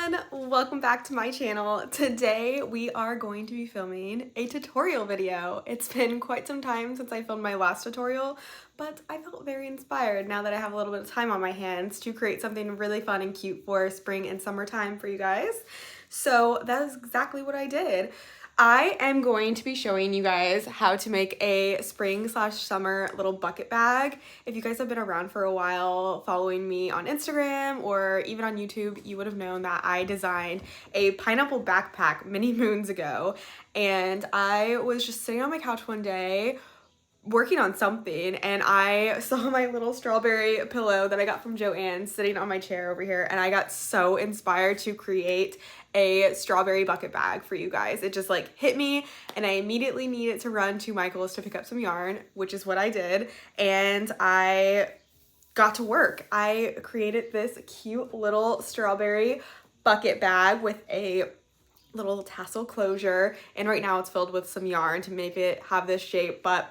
everyone, welcome back to my channel. Today we are going to be filming a tutorial video. It's been quite some time since I filmed my last tutorial, but I felt very inspired now that I have a little bit of time on my hands to create something really fun and cute for spring and summertime for you guys. So that is exactly what I did. I am going to be showing you guys how to make a spring/summer little bucket bag. If you guys have been around for a while following me on Instagram or even on YouTube, you would have known that I designed a pineapple backpack many moons ago. And I was just sitting on my couch one day working on something and I saw my little strawberry pillow that I got from Joanne sitting on my chair over here, and I got so inspired to create a strawberry bucket bag for you guys. It just like hit me and I immediately needed to run to Michael's to pick up some yarn, which is what I did, and I got to work. I created this cute little strawberry bucket bag with a little tassel closure, and right now it's filled with some yarn to make it have this shape, but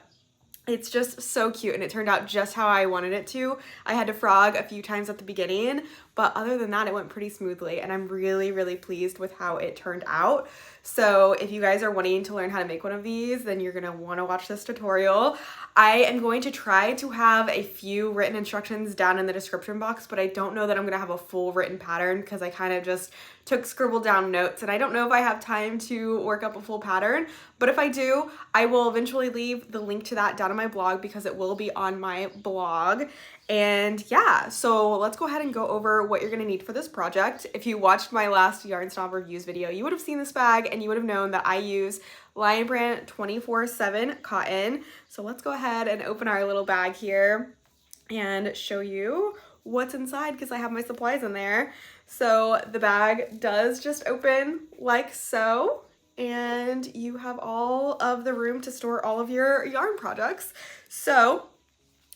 it's just so cute and it turned out just how I wanted it to. I had to frog a few times at the beginning, but other than that, it went pretty smoothly and I'm really pleased with how it turned out. So if you guys are wanting to learn how to make one of these, then you're gonna wanna watch this tutorial. I am going to try to have a few written instructions down in the description box, but I don't know that I'm gonna have a full written pattern because I kind of just took scribbled down notes and I don't know if I have time to work up a full pattern, but if I do, I will eventually leave the link to that down on my blog because it will be on my blog. And yeah, so let's go ahead and go over what you're gonna need for this project. If you watched my last Yarn Snob reviews video, you would have seen this bag and you would have known that I use Lion Brand 24/7 cotton. So let's go ahead and open our little bag here and show you what's inside because I have my supplies in there. So the bag does just open like so, and you have all of the room to store all of your yarn projects. So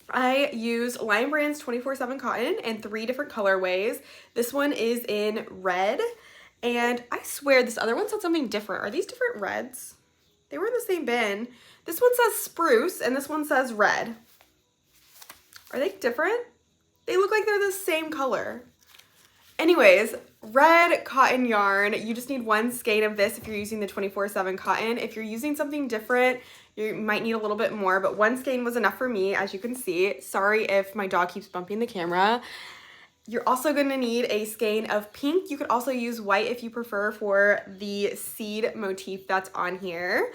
I use Lion Brand's 24/7 cotton in 3 different colorways. This one is in red, and I swear this other one said something different. Are these different reds? They were in the same bin. This one says spruce and this one says red. Are they different? They look like they're the same color. Anyways, red cotton yarn, you just need 1 skein of this if you're using the 24/7 cotton. If you're using something different, you might need a little bit more, but 1 skein was enough for me, as you can see. Sorry if my dog keeps bumping the camera. You're also gonna need a skein of pink. You could also use white if you prefer for the seed motif that's on here.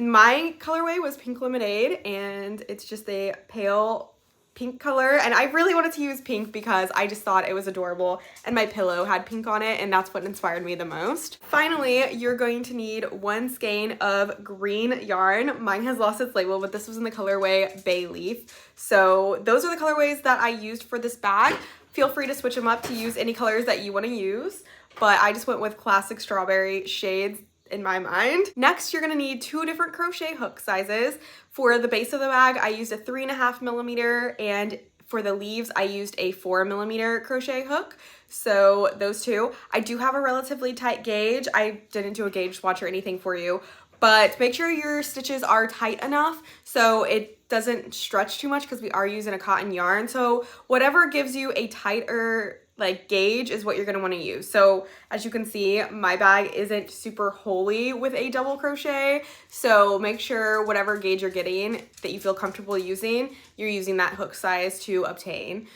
My colorway was Pink Lemonade, and it's just a pale pink color, and I really wanted to use pink because I just thought it was adorable and my pillow had pink on it, and that's what inspired me the most. Finally, you're going to need 1 skein of green yarn. Mine has lost its label, but this was in the colorway Bay Leaf. So those are the colorways that I used for this bag. Feel free to switch them up to use any colors that you want to use, but I just went with classic strawberry shades in my mind. Next, you're gonna need 2 different crochet hook sizes. For the base of the bag, I used a 3.5 millimeter, and for the leaves, I used a 4 millimeter crochet hook. So those 2. I do have a relatively tight gauge. I didn't do a gauge swatch or anything for you, but make sure your stitches are tight enough so it doesn't stretch too much because we are using a cotton yarn. So whatever gives you a tighter gauge is what you're gonna want to use. So as you can see, my bag isn't super holey with a double crochet, so make sure whatever gauge you're getting that you feel comfortable using, you're using that hook size to obtain.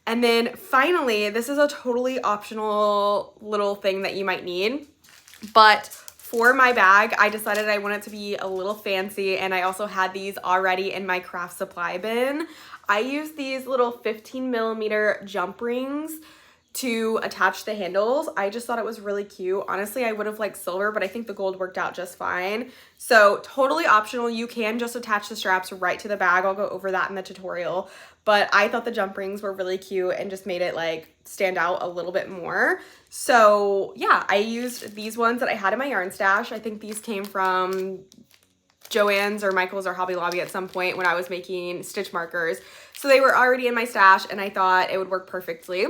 And then finally, this is a totally optional little thing that you might need, but for my bag, I decided I wanted to be a little fancy, and I also had these already in my craft supply bin. I used these little 15 millimeter jump rings to attach the handles. I just thought it was really cute. Honestly, I would have liked silver, but I think the gold worked out just fine. So totally optional. You can just attach the straps right to the bag. I'll go over that in the tutorial, but I thought the jump rings were really cute and just made it stand out a little bit more. So yeah, I used these ones that I had in my yarn stash. I think these came from Joann's or Michael's or Hobby Lobby at some point when I was making stitch markers. So they were already in my stash and I thought it would work perfectly.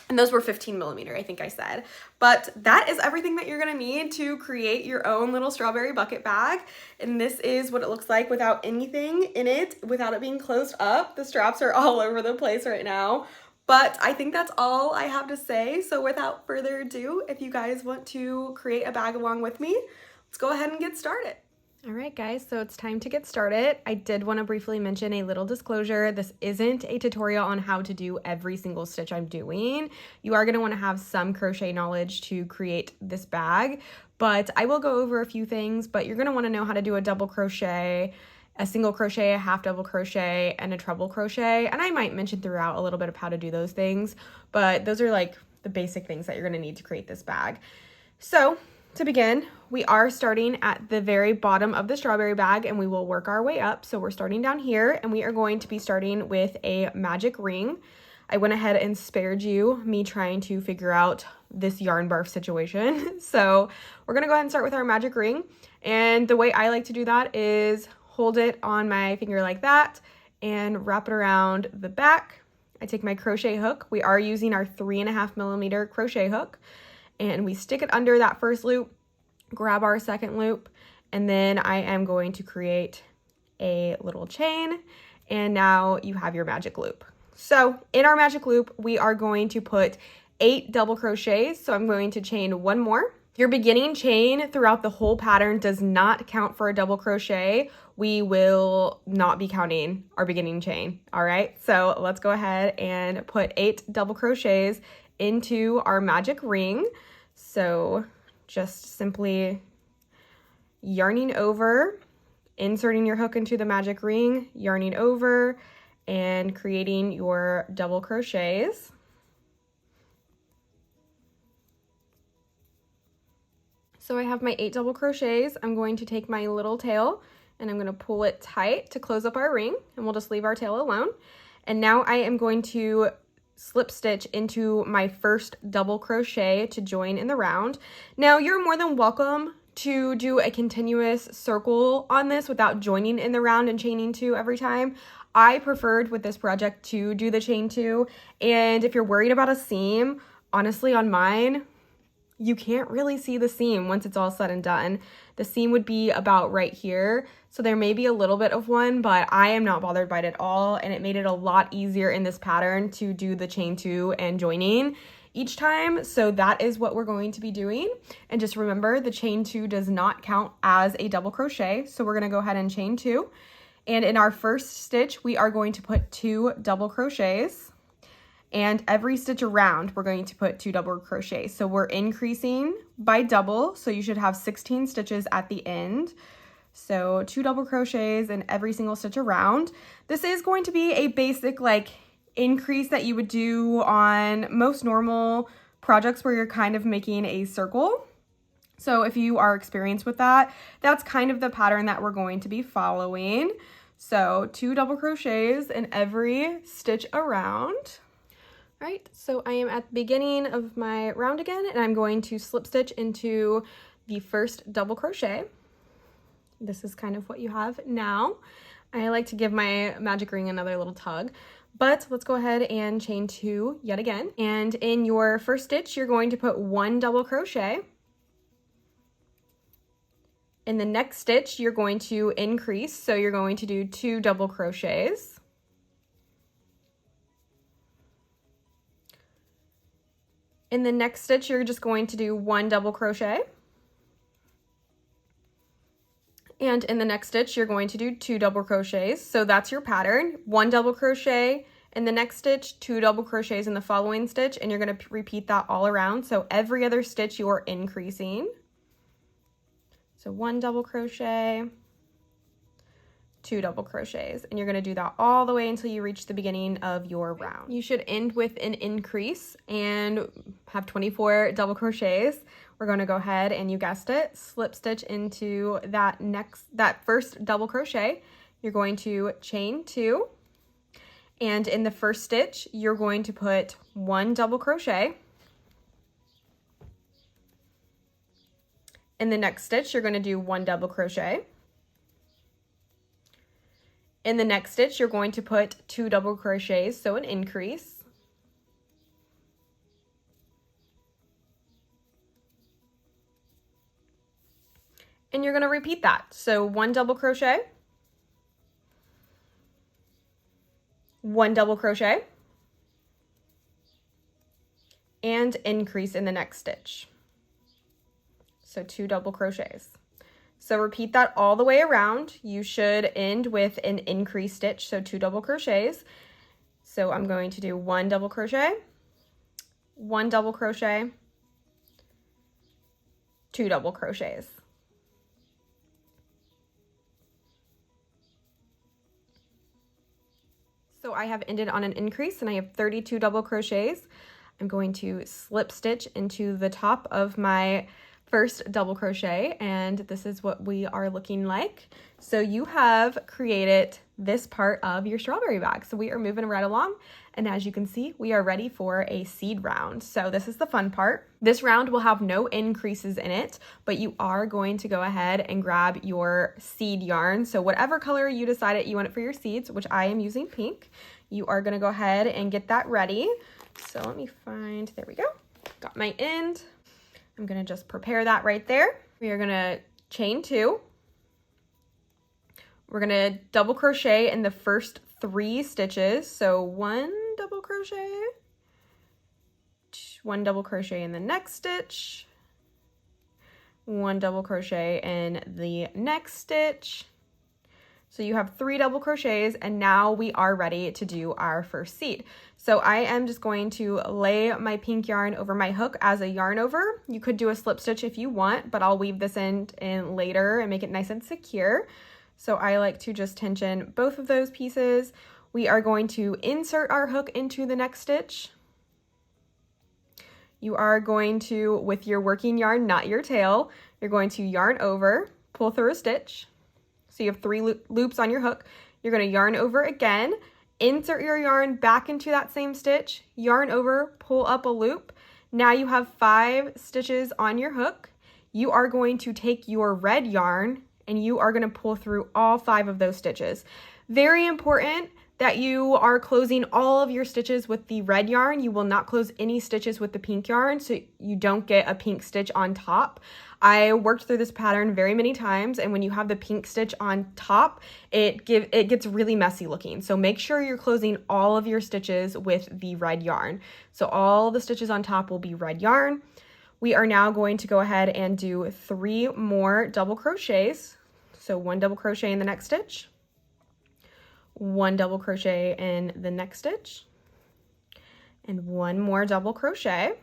And those were 15 millimeter, I think I said. But that is everything that you're gonna need to create your own little strawberry bucket bag. And this is what it looks like without anything in it, without it being closed up. The straps are all over the place right now. But I think that's all I have to say. So without further ado, if you guys want to create a bag along with me, let's go ahead and get started. All right, guys, so it's time to get started. I did want to briefly mention a little disclosure. This isn't a tutorial on how to do every single stitch I'm doing. You are going to want to have some crochet knowledge to create this bag, but I will go over a few things. But you're going to want to know how to do a double crochet, a single crochet, a half double crochet, and a treble crochet. And I might mention throughout a little bit of how to do those things, but those are like the basic things that you're going to need to create this bag. So to begin, we are starting at the very bottom of the strawberry bag and we will work our way up. So we're starting down here and we are going to be starting with a magic ring. I went ahead and spared you me trying to figure out this yarn barf situation. So we're gonna go ahead and start with our magic ring. And the way I like to do that is hold it on my finger like that and wrap it around the back. I take my crochet hook. We are using our 3.5mm crochet hook. And we stick it under that first loop, grab our second loop, and then I am going to create a little chain, and now you have your magic loop. So in our magic loop, we are going to put 8 double crochets, so I'm going to chain 1 more. Your beginning chain throughout the whole pattern does not count for a double crochet. We will not be counting our beginning chain, all right? So let's go ahead and put 8 double crochets into our magic ring. So just simply yarning over, inserting your hook into the magic ring, yarning over, and creating your double crochets. So I have my 8 double crochets. I'm going to take my little tail and I'm going to pull it tight to close up our ring, and we'll just leave our tail alone. And now I am going to slip stitch into my first double crochet to join in the round. Now you're more than welcome to do a continuous circle on this without joining in the round and chaining 2 every time. I preferred with this project to do the chain 2, and if you're worried about a seam, honestly on mine, you can't really see the seam once it's all said and done. The seam would be about right here. So there may be a little bit of one, but I am not bothered by it at all. And it made it a lot easier in this pattern to do the chain 2 and joining each time. So that is what we're going to be doing. And just remember, the chain 2 does not count as a double crochet. So we're gonna go ahead and chain 2. And in our first stitch, we are going to put 2 double crochets. And every stitch around, we're going to put 2 double crochets. So we're increasing by double, so you should have 16 stitches at the end. So 2 double crochets in every single stitch around. This is going to be a basic like increase that you would do on most normal projects where you're kind of making a circle. So if you are experienced with that, that's kind of the pattern that we're going to be following. So 2 double crochets in every stitch around. All right, so I am at the beginning of my round again, and I'm going to slip stitch into the first double crochet. This is kind of what you have now. I like to give my magic ring another little tug, but let's go ahead and chain 2 yet again. And in your first stitch, you're going to put 1 double crochet. In the next stitch, you're going to increase, so you're going to do 2 double crochets. In the next stitch, you're just going to do 1 double crochet. And in the next stitch, you're going to do 2 double crochets. So that's your pattern. 1 double crochet in the next stitch, 2 double crochets in the following stitch, and you're going to repeat that all around. So every other stitch you're increasing. So 1 double crochet, 2 double crochets, and you're going to do that all the way until you reach the beginning of your round. You should end with an increase and have 24 double crochets. We're going to go ahead and, you guessed it, slip stitch into that first double crochet. You're going to chain 2, and in the first stitch you're going to put 1 double crochet. In the next stitch you're going to do 1 double crochet. In the next stitch, you're going to put 2 double crochets, so an increase. And you're going to repeat that. So 1 double crochet, 1 double crochet, and increase in the next stitch. So 2 double crochets. So repeat that all the way around. You should end with an increase stitch, so 2 double crochets. So I'm going to do 1 double crochet, 1 double crochet, 2 double crochets. So I have ended on an increase and I have 32 double crochets. I'm going to slip stitch into the top of my first double crochet, and this is what we are looking like. So you have created this part of your strawberry bag. So we are moving right along, and as you can see, we are ready for a seed round. So this is the fun part. This round will have no increases in it, but you are going to go ahead and grab your seed yarn. So whatever color you decided you want it for your seeds, which I am using pink, you are gonna go ahead and get that ready. So let me find, there we go. Got my end. I'm gonna just prepare that right there. We are gonna chain 2. We're gonna double crochet in the first 3 stitches. So 1 double crochet, 1 double crochet in the next stitch, 1 double crochet in the next stitch. So you have 3 double crochets, and now we are ready to do our first seed. So I am just going to lay my pink yarn over my hook as a yarn over. You could do a slip stitch if you want, but I'll weave this in later and make it nice and secure. So I like to just tension both of those pieces. We are going to insert our hook into the next stitch. You are going to, with your working yarn, not your tail, you're going to yarn over, pull through a stitch. So you have 3 loops on your hook. You're going to yarn over again, insert your yarn back into that same stitch, yarn over, pull up a loop. Now you have 5 stitches on your hook. You are going to take your red yarn and you are going to pull through all 5 of those stitches. Very important that you are closing all of your stitches with the red yarn. You will not close any stitches with the pink yarn, so you don't get a pink stitch on top. I worked through this pattern very many times, and when you have the pink stitch on top, it gets really messy looking. So make sure you're closing all of your stitches with the red yarn. So all the stitches on top will be red yarn. We are now going to go ahead and do 3 more double crochets. So 1 double crochet in the next stitch, 1 double crochet in the next stitch, and 1 more double crochet.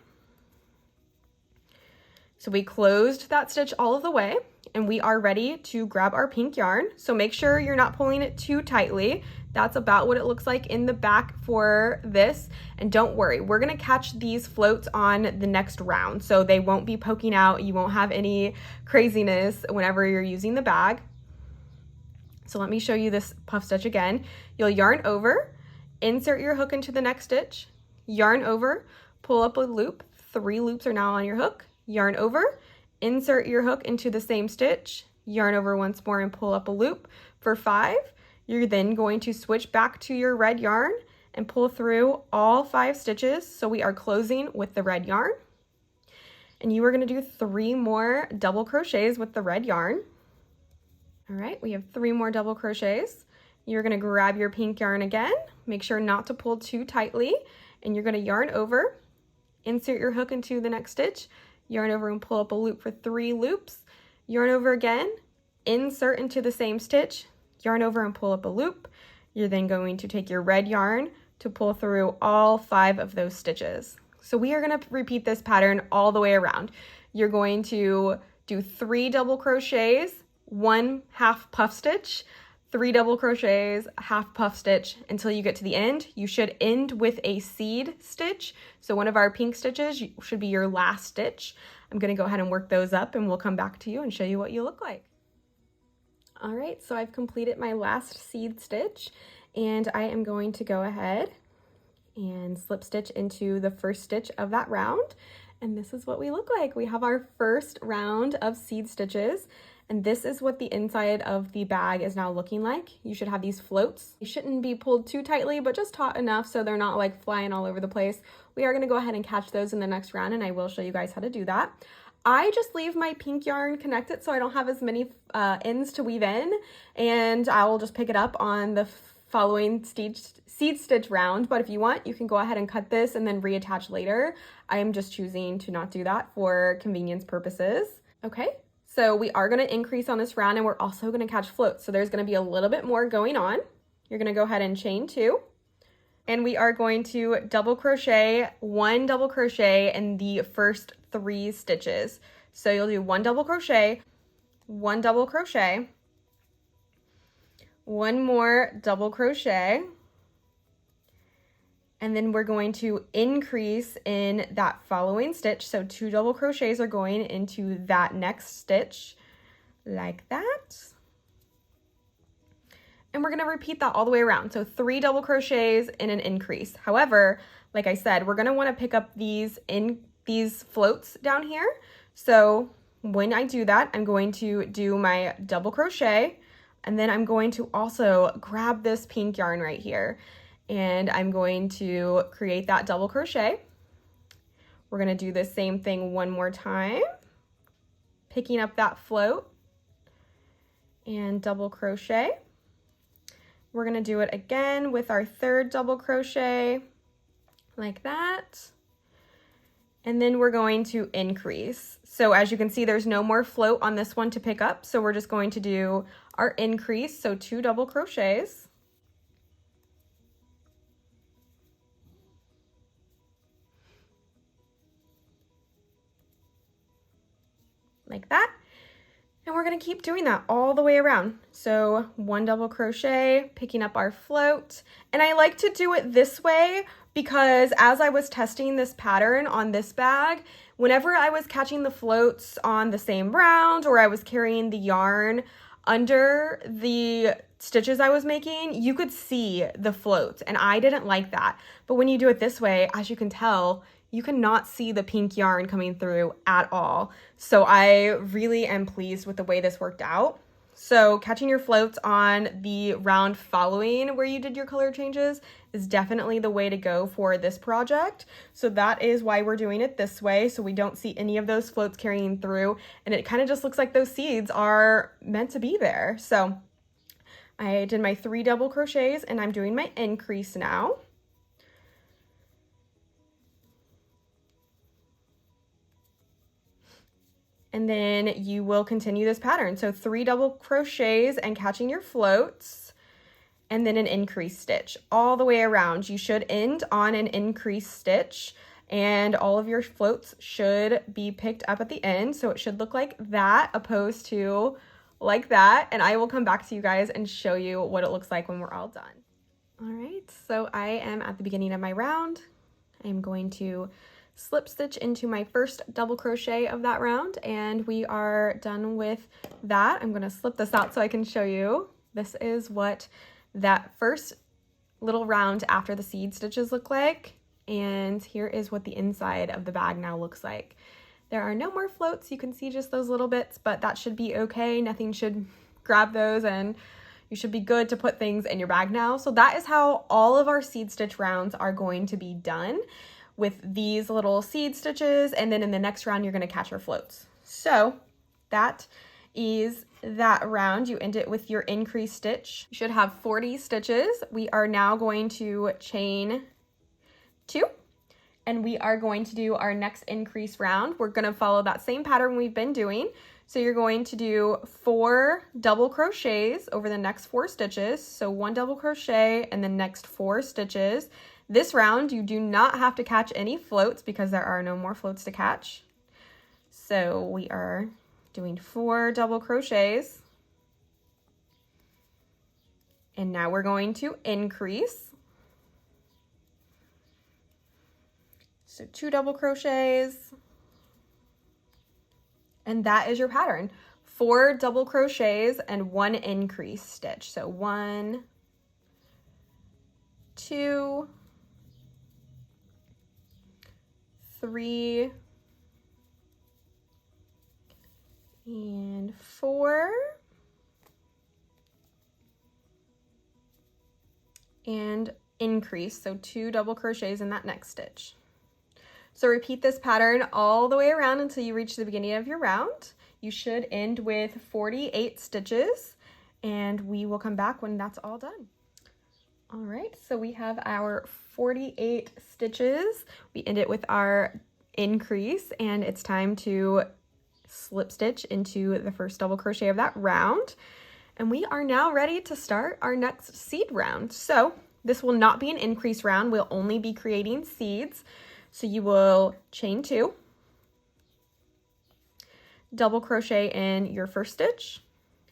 So we closed that stitch all of the way, and we are ready to grab our pink yarn. So make sure you're not pulling it too tightly. That's about what it looks like in the back for this. And don't worry, we're gonna catch these floats on the next round, so they won't be poking out. You won't have any craziness whenever you're using the bag. So let me show you this puff stitch again. You'll yarn over, insert your hook into the next stitch, yarn over, pull up a loop. 3 loops are now on your hook. Yarn over, insert your hook into the same stitch, yarn over once more and pull up a loop. For 5, you're then going to switch back to your red yarn and pull through all 5 stitches. So we are closing with the red yarn. And you are going to do 3 more double crochets with the red yarn. All right, we have 3 more double crochets. You're going to grab your pink yarn again. Make sure not to pull too tightly. And you're going to yarn over, insert your hook into the next stitch, yarn over and pull up a loop for 3 loops, yarn over again, insert into the same stitch, yarn over and pull up a loop. You're then going to take your red yarn to pull through all 5 of those stitches. So we are going to repeat this pattern all the way around. You're going to do 3 double crochets, 1 half puff stitch, 3 double crochets, half puff stitch until you get to the end. You should end with a seed stitch. So one of our pink stitches should be your last stitch. I'm going to go ahead and work those up and we'll come back to you and show you what you look like. All right, so I've completed my last seed stitch and I am going to go ahead and slip stitch into the first stitch of that round. And this is what we look like. We have our first round of seed stitches. And this is what the inside of the bag is now looking like. You should have these floats. You shouldn't be pulled too tightly, but just taut enough so they're not like flying all over the place. We are gonna go ahead and catch those in the next round, and I will show you guys how to do that. I just leave my pink yarn connected so I don't have as many ends to weave in, and I will just pick it up on the following seed stitch round. But if you want, you can go ahead and cut this and then reattach later. I am just choosing to not do that for convenience purposes. Okay, so we are gonna increase on this round and we're also gonna catch floats. So there's gonna be a little bit more going on. You're gonna go ahead and chain 2. And we are going to double crochet, 1 double crochet in the first 3 stitches. So you'll do 1 double crochet, 1 double crochet, 1 more double crochet, and then we're going to increase in that following stitch. So 2 double crochets are going into that next stitch like that. And we're gonna repeat that all the way around. So 3 double crochets in an increase. However, like I said, we're gonna wanna pick up these floats down here. So when I do that, I'm going to do my double crochet, and then I'm going to also grab this pink yarn right here, and I'm going to create that double crochet. We're gonna do the same thing one more time, picking up that float and double crochet. We're gonna do it again with our 3rd double crochet like that. And then we're going to increase. So as you can see, there's no more float on this one to pick up. So we're just going to do our increase. So 2 double crochets. Like that. And we're gonna keep doing that all the way around. So 1 double crochet, picking up our float. And I like to do it this way because as I was testing this pattern on this bag, whenever I was catching the floats on the same round or I was carrying the yarn under the stitches I was making, you could see the floats, and I didn't like that. But when you do it this way, as you can tell, you cannot see the pink yarn coming through at all. So I really am pleased with the way this worked out. So catching your floats on the round following where you did your color changes is definitely the way to go for this project. So that is why we're doing it this way, so we don't see any of those floats carrying through, and it kind of just looks like those seeds are meant to be there. So I did my 3 double crochets and I'm doing my increase now. And then you will continue this pattern. So 3 double crochets and catching your floats, and then an increase stitch all the way around. You should end on an increase stitch, and all of your floats should be picked up at the end. So it should look like that opposed to like that. And I will come back to you guys and show you what it looks like when we're all done. All right, so I am at the beginning of my round. I'm going to slip stitch into my first double crochet of that round, and we are done with that. I'm going to slip this out so I can show you. This is what that first little round after the seed stitches look like, and here is what the inside of the bag now looks like. There are no more floats. You can see just those little bits, but that should be okay. Nothing should grab those, and you should be good to put things in your bag now. So that is how all of our seed stitch rounds are going to be done, with these little seed stitches, and then in the next round you're going to catch your floats. So that is that round. You end it with your increase stitch. You should have 40 stitches. We are now going to chain 2, and we are going to do our next increase round. We're going to follow that same pattern we've been doing. So you're going to do 4 double crochets over the next 4 stitches. So 1 double crochet and the next 4 stitches. This round, you do not have to catch any floats because there are no more floats to catch. So we are doing 4 double crochets. And now we're going to increase. So 2 double crochets. And that is your pattern. 4 double crochets and 1 increase stitch. So 1, 2, 3, and 4, and increase, so 2 double crochets in that next stitch. So repeat this pattern all the way around until you reach the beginning of your round. You should end with 48 stitches, and we will come back when that's all done. All right, so we have our 48 stitches. We end it with our increase, and it's time to slip stitch into the first double crochet of that round. And we are now ready to start our next seed round. So this will not be an increase round. We'll only be creating seeds. So you will chain 2, double crochet in your first stitch.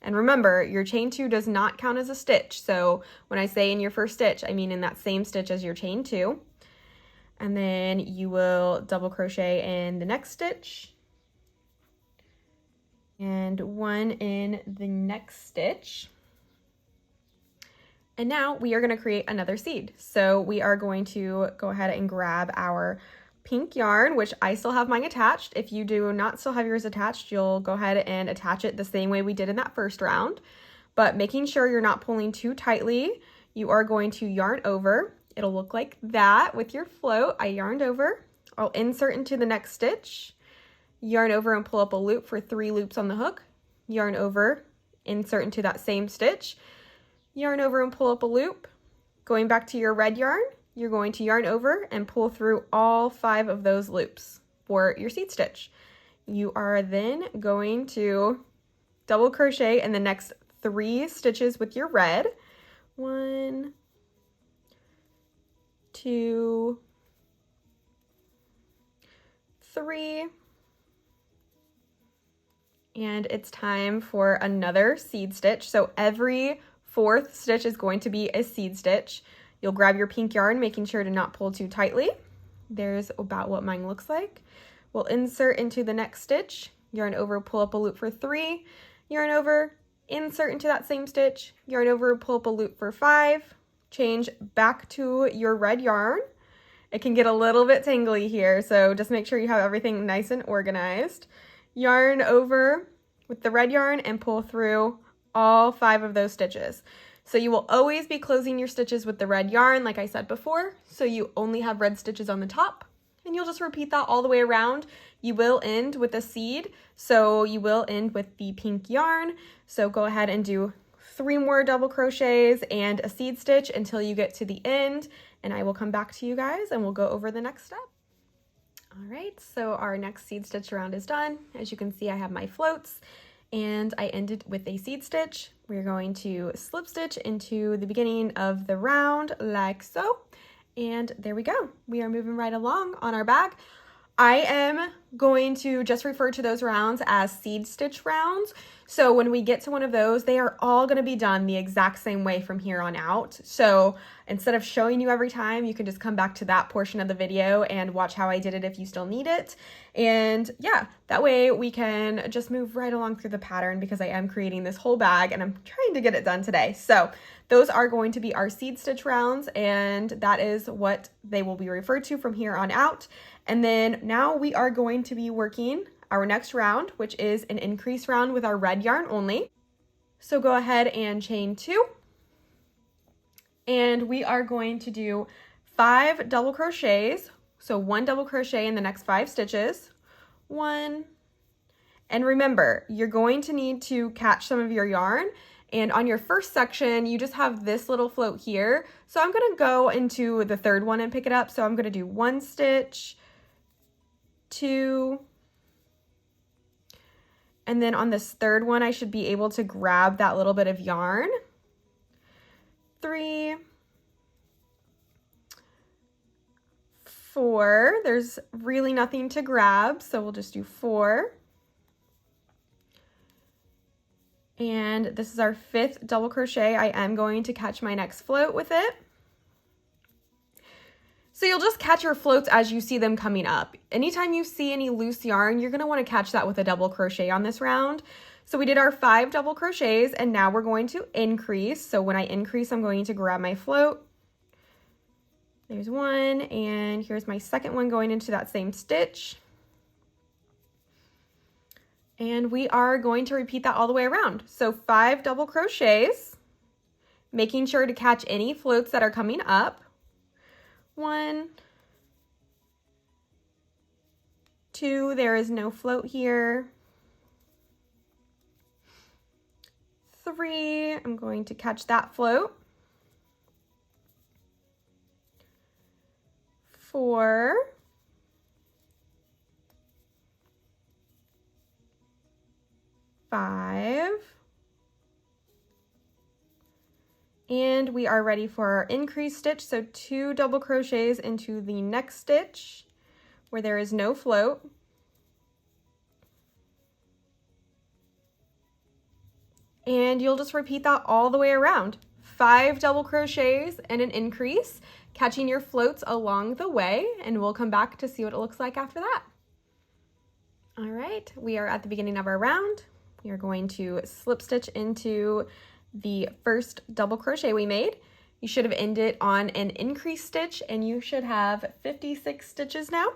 And remember, your chain 2 does not count as a stitch. So when I say in your first stitch, I mean in that same stitch as your chain 2. And then you will double crochet in the next stitch and 1 in the next stitch. And now we are going to create another seed. So we are going to go ahead and grab our pink yarn, which I still have mine attached. If you do not still have yours attached, you'll go ahead and attach it the same way we did in that first round. But making sure you're not pulling too tightly, you are going to yarn over. It'll look like that with your float. I yarned over. I'll insert into the next stitch, yarn over and pull up a loop for 3 loops on the hook, yarn over, insert into that same stitch, yarn over and pull up a loop. Going back to your red yarn, you're going to yarn over and pull through all 5 of those loops for your seed stitch. You are then going to double crochet in the next 3 stitches with your red. 1, 2, 3. And it's time for another seed stitch. So every 4th stitch is going to be a seed stitch. You'll grab your pink yarn, making sure to not pull too tightly. There's about what mine looks like. We'll insert into the next stitch, yarn over, pull up a loop for 3, yarn over, insert into that same stitch, yarn over, pull up a loop for 5, change back to your red yarn. It can get a little bit tangly here, so just make sure you have everything nice and organized. Yarn over with the red yarn and pull through all 5 of those stitches. So you will always be closing your stitches with the red yarn, like I said before, so you only have red stitches on the top, and you'll just repeat that all the way around. You will end with a seed, so you will end with the pink yarn. So go ahead and do 3 more double crochets and a seed stitch until you get to the end, and I will come back to you guys and we'll go over the next step. All right, so our next seed stitch round is done. As you can see, I have my floats and I ended with a seed stitch. We're going to slip stitch into the beginning of the round like so. And there we go. We are moving right along on our bag. I am going to just refer to those rounds as seed stitch rounds. So when we get to one of those, they are all going to be done the exact same way from here on out. So instead of showing you every time, you can just come back to that portion of the video and watch how I did it if you still need it. And yeah, that way we can just move right along through the pattern because I am creating this whole bag and I'm trying to get it done today. So those are going to be our seed stitch rounds, and that is what they will be referred to from here on out. And then now we are going to be working our next round, which is an increase round with our red yarn only. So go ahead and chain 2. And we are going to do 5 double crochets. So 1 double crochet in the next 5 stitches. 1. And remember, you're going to need to catch some of your yarn. And on your first section, you just have this little float here. So I'm going to go into the 3rd one and pick it up. So I'm going to do 1 stitch, 2, and then on this 3rd one, I should be able to grab that little bit of yarn. 3, 4, there's really nothing to grab, so we'll just do 4. And this is our 5th double crochet. I am going to catch my next float with it. So you'll just catch your floats as you see them coming up. Anytime you see any loose yarn, you're going to want to catch that with a double crochet on this round. So we did our 5 double crochets, and now we're going to increase. So when I increase, I'm going to grab my float. There's 1, and here's my 2nd one going into that same stitch. And we are going to repeat that all the way around. So 5 double crochets, making sure to catch any floats that are coming up. 1, 2, there is no float here. 3, I'm going to catch that float. 4, 5. And we are ready for our increase stitch. So 2 double crochets into the next stitch where there is no float. And you'll just repeat that all the way around. 5 double crochets and an increase, catching your floats along the way, and we'll come back to see what it looks like after that. All right, we are at the beginning of our round. We are going to slip stitch into the first double crochet we made. You should have ended on an increase stitch, and you should have 56 stitches now.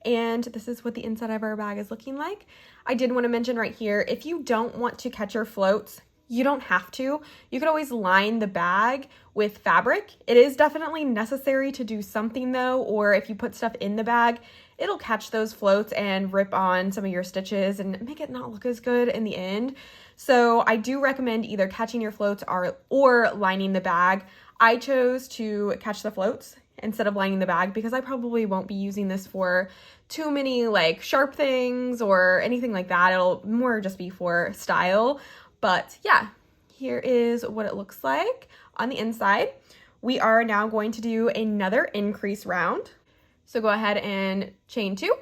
And this is what the inside of our bag is looking like. I did want to mention right here, if you don't want to catch your floats, you don't have to. You could always line the bag with fabric. It is definitely necessary to do something though, or if you put stuff in the bag, it'll catch those floats and rip on some of your stitches and make it not look as good in the end. So I do recommend either catching your floats or lining the bag. I chose to catch the floats instead of lining the bag because I probably won't be using this for too many like sharp things or anything like that. It'll more just be for style. But yeah, here is what it looks like on the inside. We are now going to do another increase round. So go ahead and chain 2.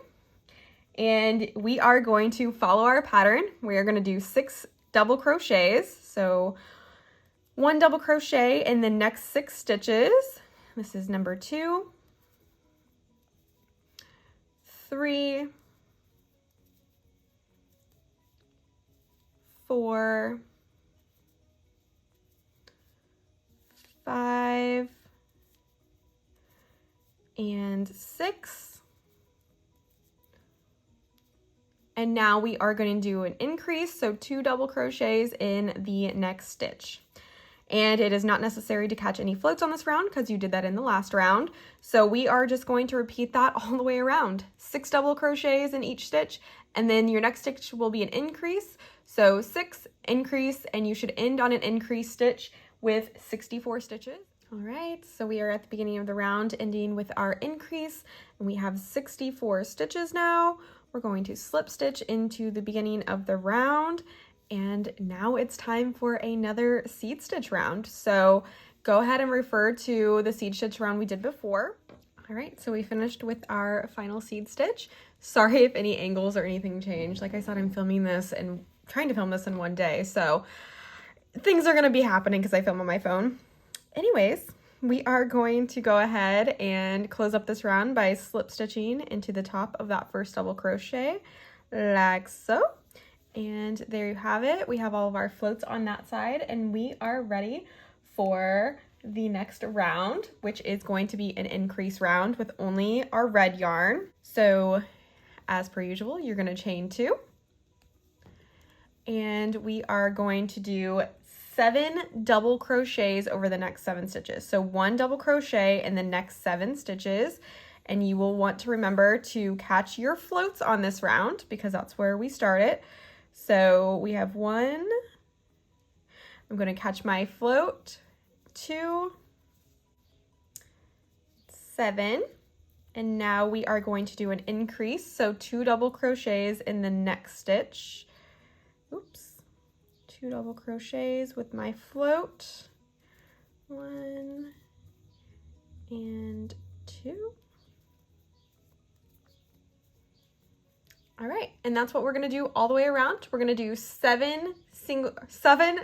And we are going to follow our pattern. We are going to do 6 double crochets. So 1 double crochet in the next 6 stitches. This is number 2, 3, 4, 5, and 6. And now we are going to do an increase, so 2 double crochets in the next stitch. And it is not necessary to catch any floats on this round because you did that in the last round. So we are just going to repeat that all the way around. 6 double crochets in each stitch, and then your next stitch will be an increase. So 6, increase, and you should end on an increase stitch with 64 stitches. All right, so we are at the beginning of the round, ending with our increase, and we have 64 stitches now. We're going to slip stitch into the beginning of the round. And now it's time for another seed stitch round. So go ahead and refer to the seed stitch round we did before. All right, so we finished with our final seed stitch. Sorry if any angles or anything changed. Like I said, I'm filming this and trying to film this in one day. So things are gonna be happening because I film on my phone. Anyways, we are going to go ahead and close up this round by slip stitching into the top of that first double crochet like so. And there you have it. We have all of our floats on that side, and we are ready for the next round, which is going to be an increase round with only our red yarn. So as per usual, you're going to chain 2, and we are going to do 7 double crochets over the next 7 stitches. So 1 double crochet in the next 7 stitches. And you will want to remember to catch your floats on this round because that's where we started. So we have 1, I'm going to catch my float, 2, 7, and now we are going to do an increase. So 2 double crochets in the next stitch. Oops, 2 double crochets with my float, 1 and 2. All right, and that's what we're gonna do all the way around. We're gonna do 7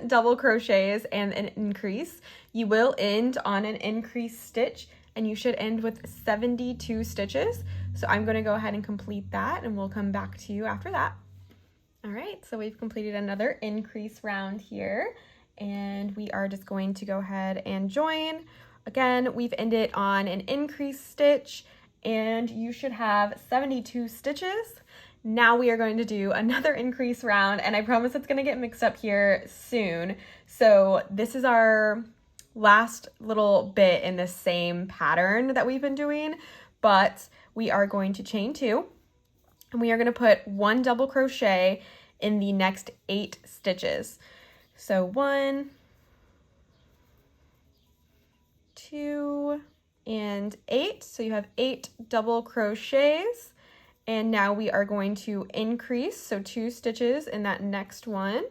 double crochets and an increase. You will end on an increase stitch, and you should end with 72 stitches. So I'm gonna go ahead and complete that, and we'll come back to you after that. All right, so we've completed another increase round here, and we are just going to go ahead and join. Again, we've ended on an increase stitch, and you should have 72 stitches. Now we are going to do another increase round, and I promise it's gonna get mixed up here soon. So this is our last little bit in the same pattern that we've been doing, but we are going to chain 2, and we are gonna put 1 double crochet in the next 8 stitches. So 1, 2, and 8. So you have 8 double crochets. And now we are going to increase, so 2 stitches in that next one.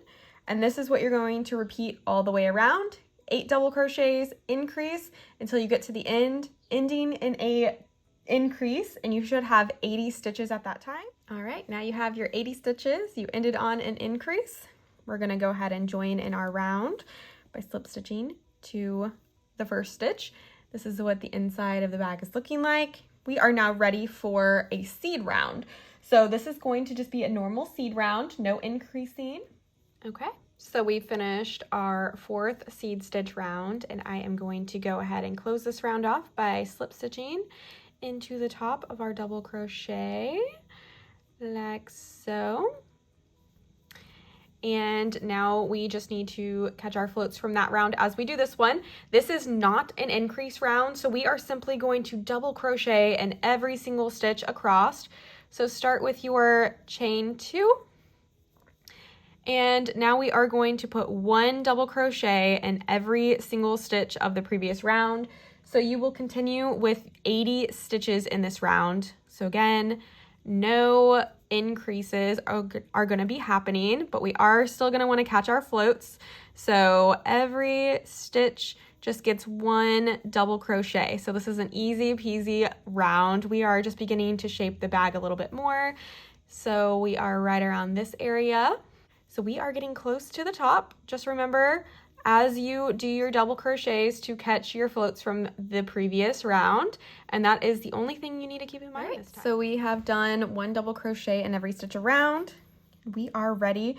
And this is what you're going to repeat all the way around. 8 double crochets, increase until you get to the end, ending in a increase, and you should have 80 stitches at that time. All right, now you have your 80 stitches. You ended on an increase. We're gonna go ahead and join in our round by slip stitching to the first stitch. This is what the inside of the bag is looking like. We are now ready for a seed round. So this is going to just be a normal seed round, no increasing. Okay, so we finished our 4th seed stitch round, and I am going to go ahead and close this round off by slip stitching into the top of our double crochet, like so. And now we just need to catch our floats from that round as we do this one. This is not an increase round, so we are simply going to double crochet in every single stitch across. So start with your chain 2. And now we are going to put 1 double crochet in every single stitch of the previous round. So you will continue with 80 stitches in this round. So again, no increases are going to be happening, but we are still going to want to catch our floats. So every stitch just gets 1 double crochet. So this is an easy peasy round. We are just beginning to shape the bag a little bit more. So we are right around this area. So we are getting close to the top. Just remember, as you do your double crochets, to catch your floats from the previous round, and that is the only thing you need to keep in mind this time. So we have done 1 double crochet in every stitch around. We are ready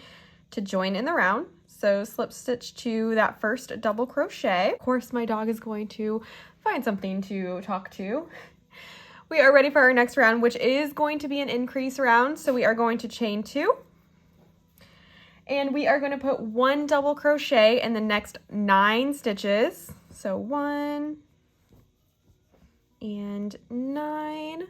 to join in the round. So slip stitch to that first double crochet. Of course, my dog is going to find something to talk to. We are ready for our next round, which is going to be an increase round. So we are going to chain 2. And we are going to put 1 double crochet in the next 9 stitches. So 1 and 9.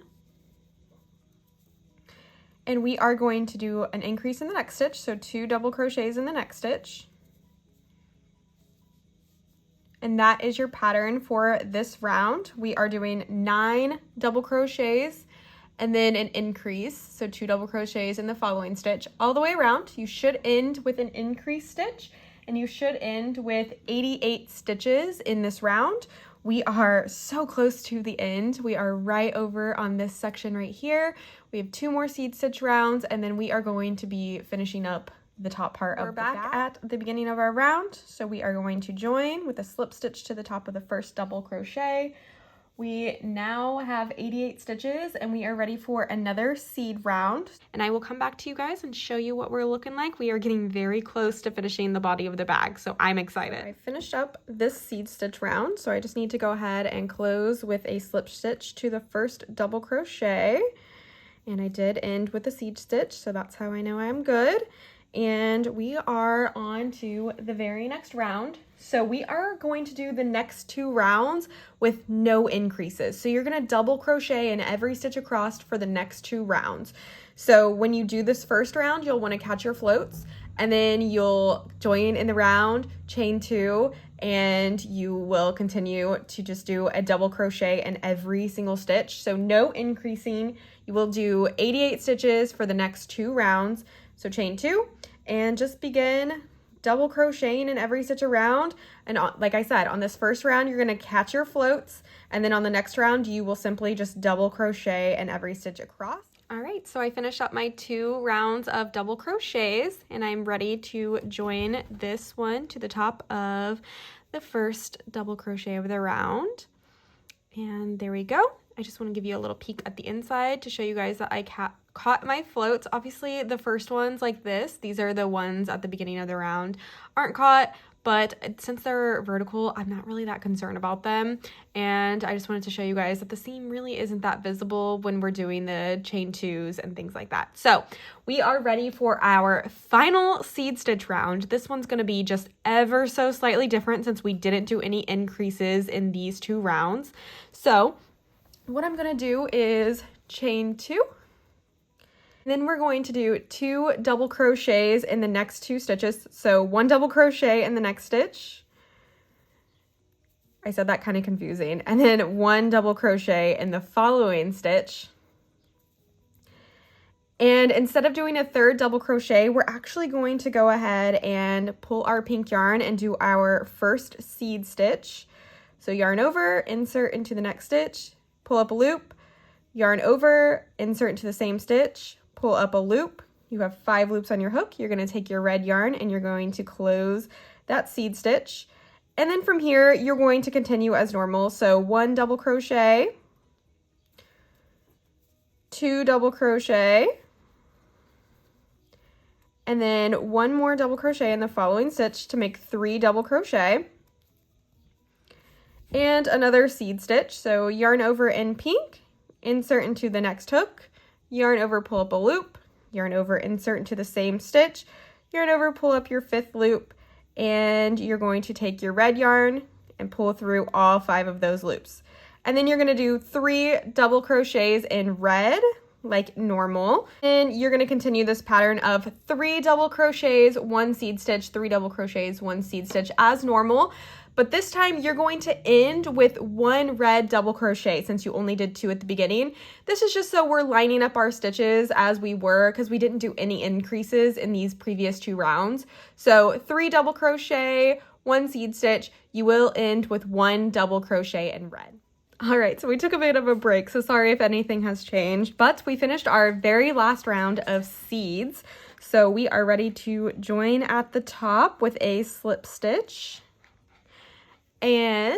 And we are going to do an increase in the next stitch. So 2 double crochets in the next stitch. And that is your pattern for this round. We are doing 9 double crochets and then an increase, so 2 double crochets in the following stitch all the way around. You should end with an increase stitch, and you should end with 88 stitches in this round. We are so close to the end. We are right over on this section right here. We have 2 more seed stitch rounds, and then we are going to be finishing up the top part of the bag. We're back at the beginning of our round, so we are going to join with a slip stitch to the top of the first double crochet. We now have 88 stitches, and we are ready for another seed round. And I will come back to you guys and show you what we're looking like. We are getting very close to finishing the body of the bag, so I'm excited. I finished up this seed stitch round, so I just need to go ahead and close with a slip stitch to the first double crochet. And I did end with a seed stitch, so that's how I know I'm good. And we are on to the very next round. So we are going to do the next 2 rounds with no increases. So you're going to double crochet in every stitch across for the next 2 rounds. So when you do this first round, you'll want to catch your floats, and then you'll join in the round, chain 2, and you will continue to just do a double crochet in every single stitch. So no increasing. You will do 88 stitches for the next 2 rounds. So chain 2 and just begin double crocheting in every stitch around. And like I said, on this first round, you're going to catch your floats, and then on the next round, you will simply just double crochet in every stitch across. All right, so I finished up my 2 rounds of double crochets, and I'm ready to join this one to the top of the first double crochet of the round. And there we go. I just want to give you a little peek at the inside to show you guys that I caught my floats. Obviously, the first ones like this, these are the ones at the beginning of the round, aren't caught, but since they're vertical, I'm not really that concerned about them. And I just wanted to show you guys that the seam really isn't that visible when we're doing the chain 2s and things like that. So we are ready for our final seed stitch round. This one's going to be just ever so slightly different since we didn't do any increases in these 2 rounds. So what I'm going to do is chain 2. Then we're going to do 2 double crochets in the next 2 stitches. So 1 double crochet in the next stitch. I said that kind of confusing. And then 1 double crochet in the following stitch. And instead of doing a third double crochet, we're actually going to go ahead and pull our pink yarn and do our first seed stitch. So yarn over, insert into the next stitch, pull up a loop, yarn over, insert into the same stitch, pull up a loop. You have 5 loops on your hook. You're going to take your red yarn and you're going to close that seed stitch. And then from here, you're going to continue as normal. So 1 double crochet, 2 double crochet, and then 1 more double crochet in the following stitch to make 3 double crochet, and another seed stitch. So yarn over in pink, insert into the next hook, yarn over, pull up a loop, yarn over, insert into the same stitch, yarn over, pull up your 5th loop, and you're going to take your red yarn and pull through all 5 of those loops. And then you're going to do 3 double crochets in red like normal, and you're going to continue this pattern of 3 double crochets, 1 seed stitch, 3 double crochets, 1 seed stitch as normal. But this time you're going to end with 1 red double crochet since you only did 2 at the beginning. This is just so we're lining up our stitches as we were, because we didn't do any increases in these previous 2 rounds. So 3 double crochet, 1 seed stitch, you will end with 1 double crochet in red. All right, so we took a bit of a break, so sorry if anything has changed, but we finished our very last round of seeds. So we are ready to join at the top with a slip stitch. And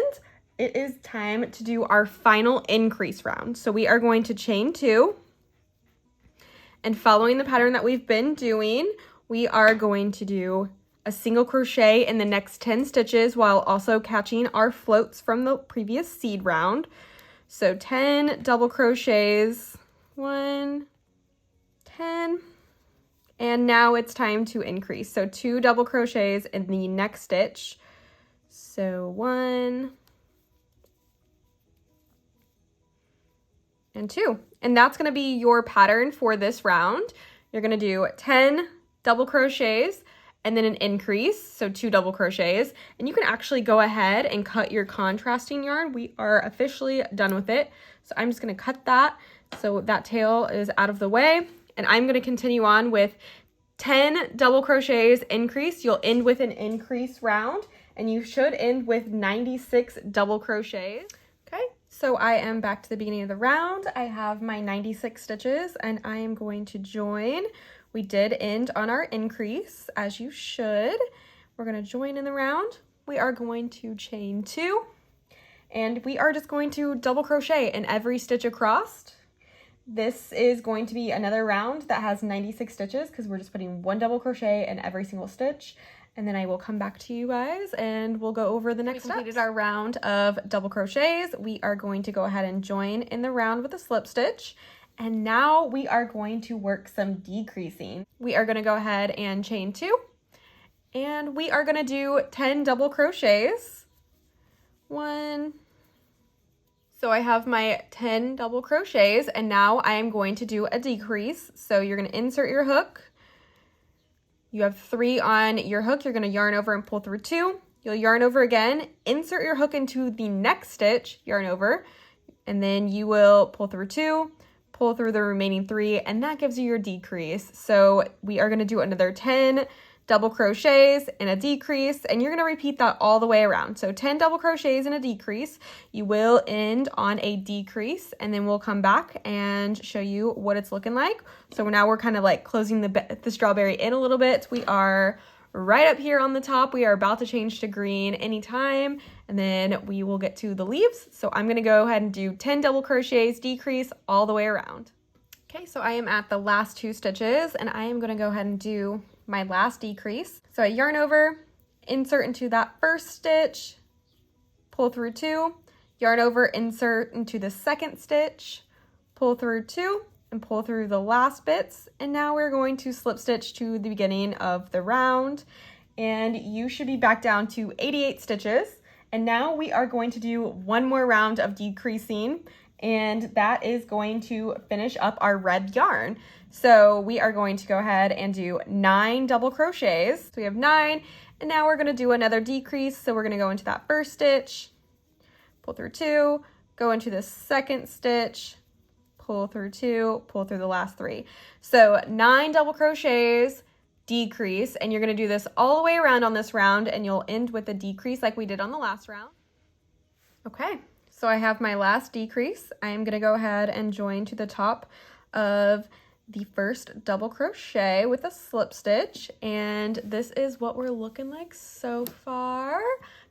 it is time to do our final increase round. So we are going to chain 2. And following the pattern that we've been doing, we are going to do a single crochet in the next 10 stitches while also catching our floats from the previous seed round. So 10 double crochets, 1, 10, and now it's time to increase. So 2 double crochets in the next stitch. So 1 and 2, and that's going to be your pattern for this round. You're going to do 10 double crochets and then an increase, so 2 double crochets, and you can actually go ahead and cut your contrasting yarn. We are officially done with it, so I'm just going to cut that so that tail is out of the way, and I'm going to continue on with 10 double crochets increase. You'll end with an increase round, and you should end with 96 double crochets. Okay, so I am back to the beginning of the round. I have my 96 stitches, and I am going to join. We did end on our increase, as you should. We're going to join in the round. We are going to chain 2, and we are just going to double crochet in every stitch across. This is going to be another round that has 96 stitches because we're just putting 1 double crochet in every single stitch. And then I will come back to you guys and we'll go over the next steps. We completed our round of double crochets. We are going to go ahead and join in the round with a slip stitch. And now we are going to work some decreasing. We are going to go ahead and chain 2. And we are going to do 10 double crochets. 1. So I have my 10 double crochets, and now I am going to do a decrease. So you're going to insert your hook. You have 3 on your hook. You're going to yarn over and pull through 2. You'll yarn over again, insert your hook into the next stitch, yarn over, and then you will pull through 2, pull through the remaining 3, and that gives you your decrease. So we are going to do another 10 double crochets and a decrease, and you're going to repeat that all the way around. So 10 double crochets and a decrease. You will end on a decrease, and then we'll come back and show you what it's looking like. So now we're kind of like closing the strawberry in a little bit. We are right up here on the top. We are about to change to green anytime, and then we will get to the leaves. So I'm going to go ahead and do 10 double crochets, decrease all the way around. Okay, so I am at the last 2 stitches, and I am going to go ahead and do my last decrease. So I yarn over, insert into that first stitch, pull through 2, yarn over, insert into the second stitch, pull through 2, and pull through the last bits. And now we're going to slip stitch to the beginning of the round, and you should be back down to 88 stitches. And now we are going to do 1 more round of decreasing, and that is going to finish up our red yarn. So we are going to go ahead and do 9 double crochets. So we have 9, and now we're going to do another decrease. So we're going to go into that first stitch, pull through 2, go into the second stitch, pull through 2, pull through the last 3. So 9 double crochets, decrease, and you're going to do this all the way around on this round, and you'll end with a decrease like we did on the last round. Okay, so I have my last decrease. I am going to go ahead and join to the top of the first double crochet with a slip stitch, and this is what we're looking like so far.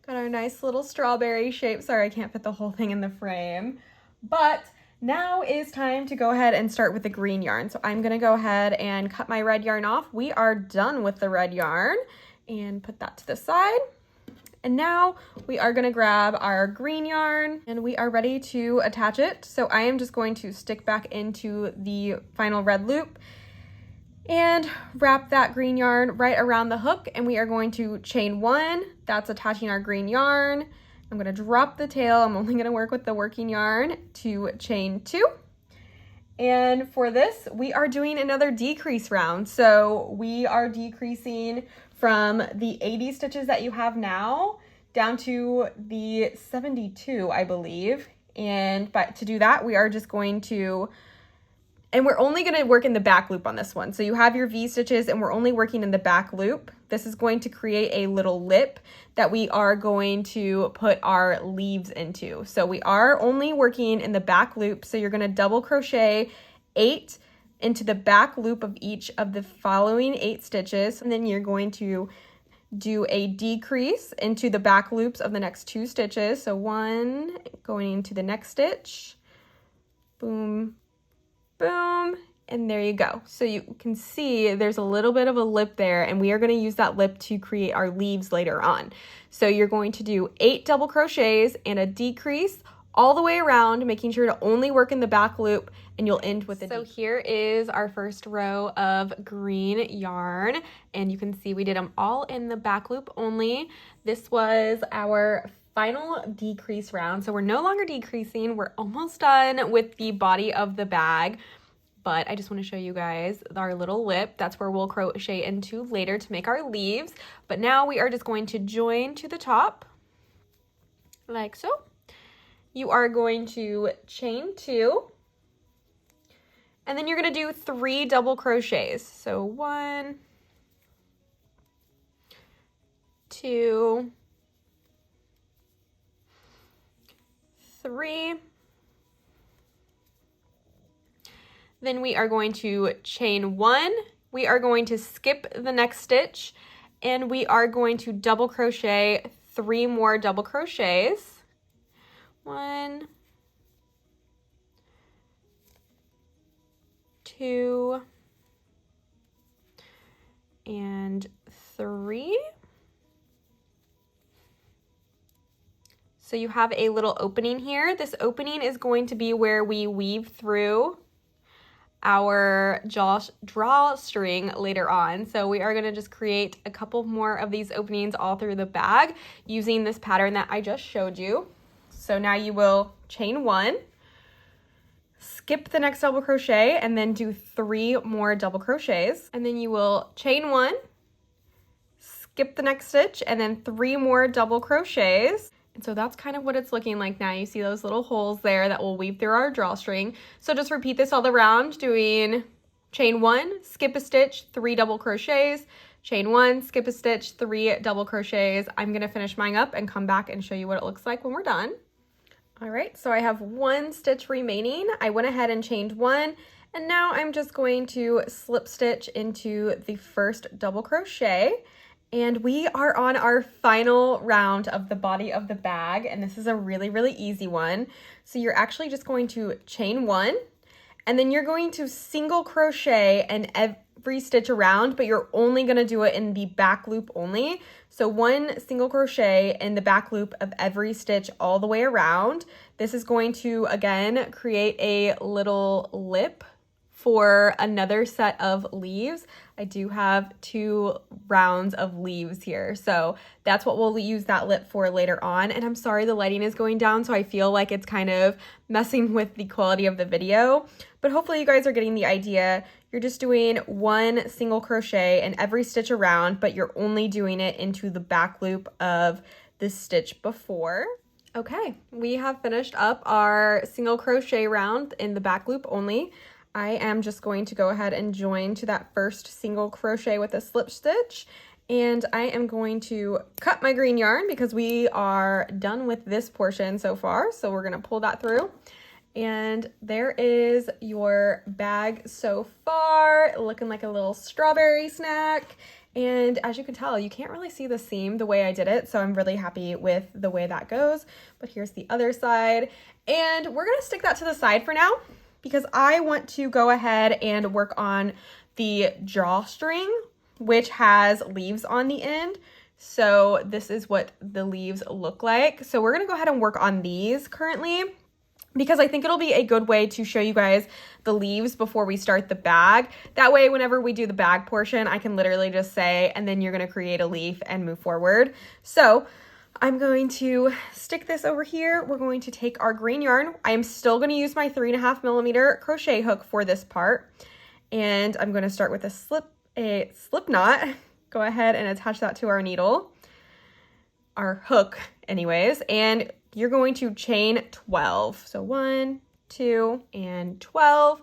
Got our nice little strawberry shape. Sorry, I can't fit the whole thing in the frame, but now is time to go ahead and start with the green yarn. So I'm gonna go ahead and cut my red yarn off. We are done with the red yarn, and put that to the side. And now we are gonna grab our green yarn and we are ready to attach it. So I am just going to stick back into the final red loop and wrap that green yarn right around the hook, and we are going to chain 1. That's attaching our green yarn. I'm gonna drop the tail. I'm only gonna work with the working yarn to chain 2. And for this, we are doing another decrease round. So we are decreasing from the 80 stitches that you have now down to the 72, I believe. But to do that, we are just going to, and we're only going to work in the back loop on this one. So you have your V stitches and we're only working in the back loop. This is going to create a little lip that we are going to put our leaves into. So we are only working in the back loop. So you're going to double crochet 8 into the back loop of each of the following 8 stitches, and then you're going to do a decrease into the back loops of the next 2 stitches. So 1 going into the next stitch, boom, boom, and there you go. So you can see there's a little bit of a lip there, and we are going to use that lip to create our leaves later on. So you're going to do 8 double crochets and a decrease all the way around, making sure to only work in the back loop, and you'll end with a decrease. So here is our first row of green yarn, and you can see we did them all in the back loop only. This was our final decrease round, so we're no longer decreasing. We're almost done with the body of the bag, but I just want to show you guys our little lip. That's where we'll crochet into later to make our leaves. But now we are just going to join to the top like so. You are going to chain 2, and then you're going to do 3 double crochets. So 1, 2, 3. Then we are going to chain 1. We are going to skip the next stitch, and we are going to double crochet 3 more double crochets. 1, 2, and 3. So you have a little opening here. This opening is going to be where we weave through our drawstring later on. So we are going to just create a couple more of these openings all through the bag using this pattern that I just showed you. So now you will chain 1, skip the next double crochet, and then do 3 more double crochets. And then you will chain 1, skip the next stitch, and then 3 more double crochets. And so that's kind of what it's looking like now. You see those little holes there that will weave through our drawstring. So just repeat this all around, doing chain 1, skip a stitch, 3 double crochets, chain 1, skip a stitch, 3 double crochets. I'm gonna finish mine up and come back and show you what it looks like when we're done. All right, so I have 1 stitch remaining. I went ahead and chained 1, and now I'm just going to slip stitch into the first double crochet. And we are on our final round of the body of the bag, and this is a really, really easy one. So you're actually just going to chain 1, and then you're going to single crochet in every stitch around, but you're only gonna do it in the back loop only. So 1 single crochet in the back loop of every stitch all the way around. This is going to, again, create a little lip for another set of leaves. I do have 2 rounds of leaves here, so that's what we'll use that lip for later on. And I'm sorry the lighting is going down, so I feel like it's kind of messing with the quality of the video, but hopefully you guys are getting the idea. You're just doing 1 single crochet in every stitch around, but you're only doing it into the back loop of the stitch before. Okay, we have finished up our single crochet round in the back loop only. I am just going to go ahead and join to that first single crochet with a slip stitch, and I am going to cut my green yarn because we are done with this portion so far. So we're going to pull that through, and there is your bag so far, looking like a little strawberry snack. And as you can tell, you can't really see the seam the way I did it, so I'm really happy with the way that goes. But here's the other side, and we're gonna stick that to the side for now because I want to go ahead and work on the drawstring, which has leaves on the end. So this is what the leaves look like. So we're gonna go ahead and work on these currently, because I think it'll be a good way to show you guys the leaves before we start the bag. That way, whenever we do the bag portion, I can literally just say, and then you're gonna create a leaf and move forward. So I'm going to stick this over here. We're going to take our green yarn. I am still gonna use my 3.5 millimeter crochet hook for this part. And I'm gonna start with a slip knot. Go ahead and attach that to our needle, our hook anyways, and you're going to chain 12. So 1, 2, and 12.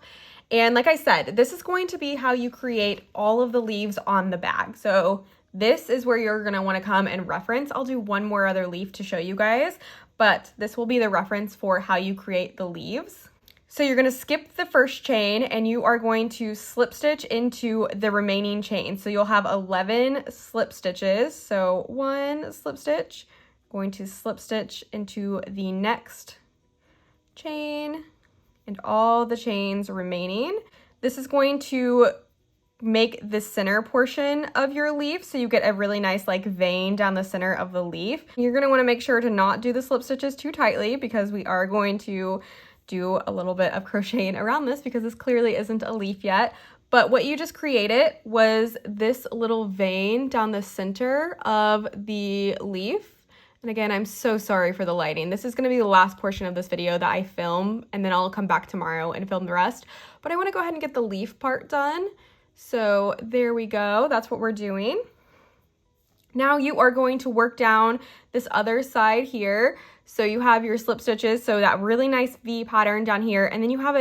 And like I said, this is going to be how you create all of the leaves on the bag. So this is where you're gonna wanna come and reference. I'll do one more other leaf to show you guys, but this will be the reference for how you create the leaves. So you're gonna skip the first chain and you are going to slip stitch into the remaining chain. So you'll have 11 slip stitches. So 1 slip stitch, going to slip stitch into the next chain and all the chains remaining. This is going to make the center portion of your leaf, so you get a really nice like vein down the center of the leaf. You're going to want to make sure to not do the slip stitches too tightly because we are going to do a little bit of crocheting around this because this clearly isn't a leaf yet. But what you just created was this little vein down the center of the leaf. And again, I'm so sorry for the lighting. This is going to be the last portion of this video that I film, and then I'll come back tomorrow and film the rest. But I want to go ahead and get the leaf part done. So there we go. That's what we're doing. Now you are going to work down this other side here. So you have your slip stitches, so that really nice V pattern down here, and then you have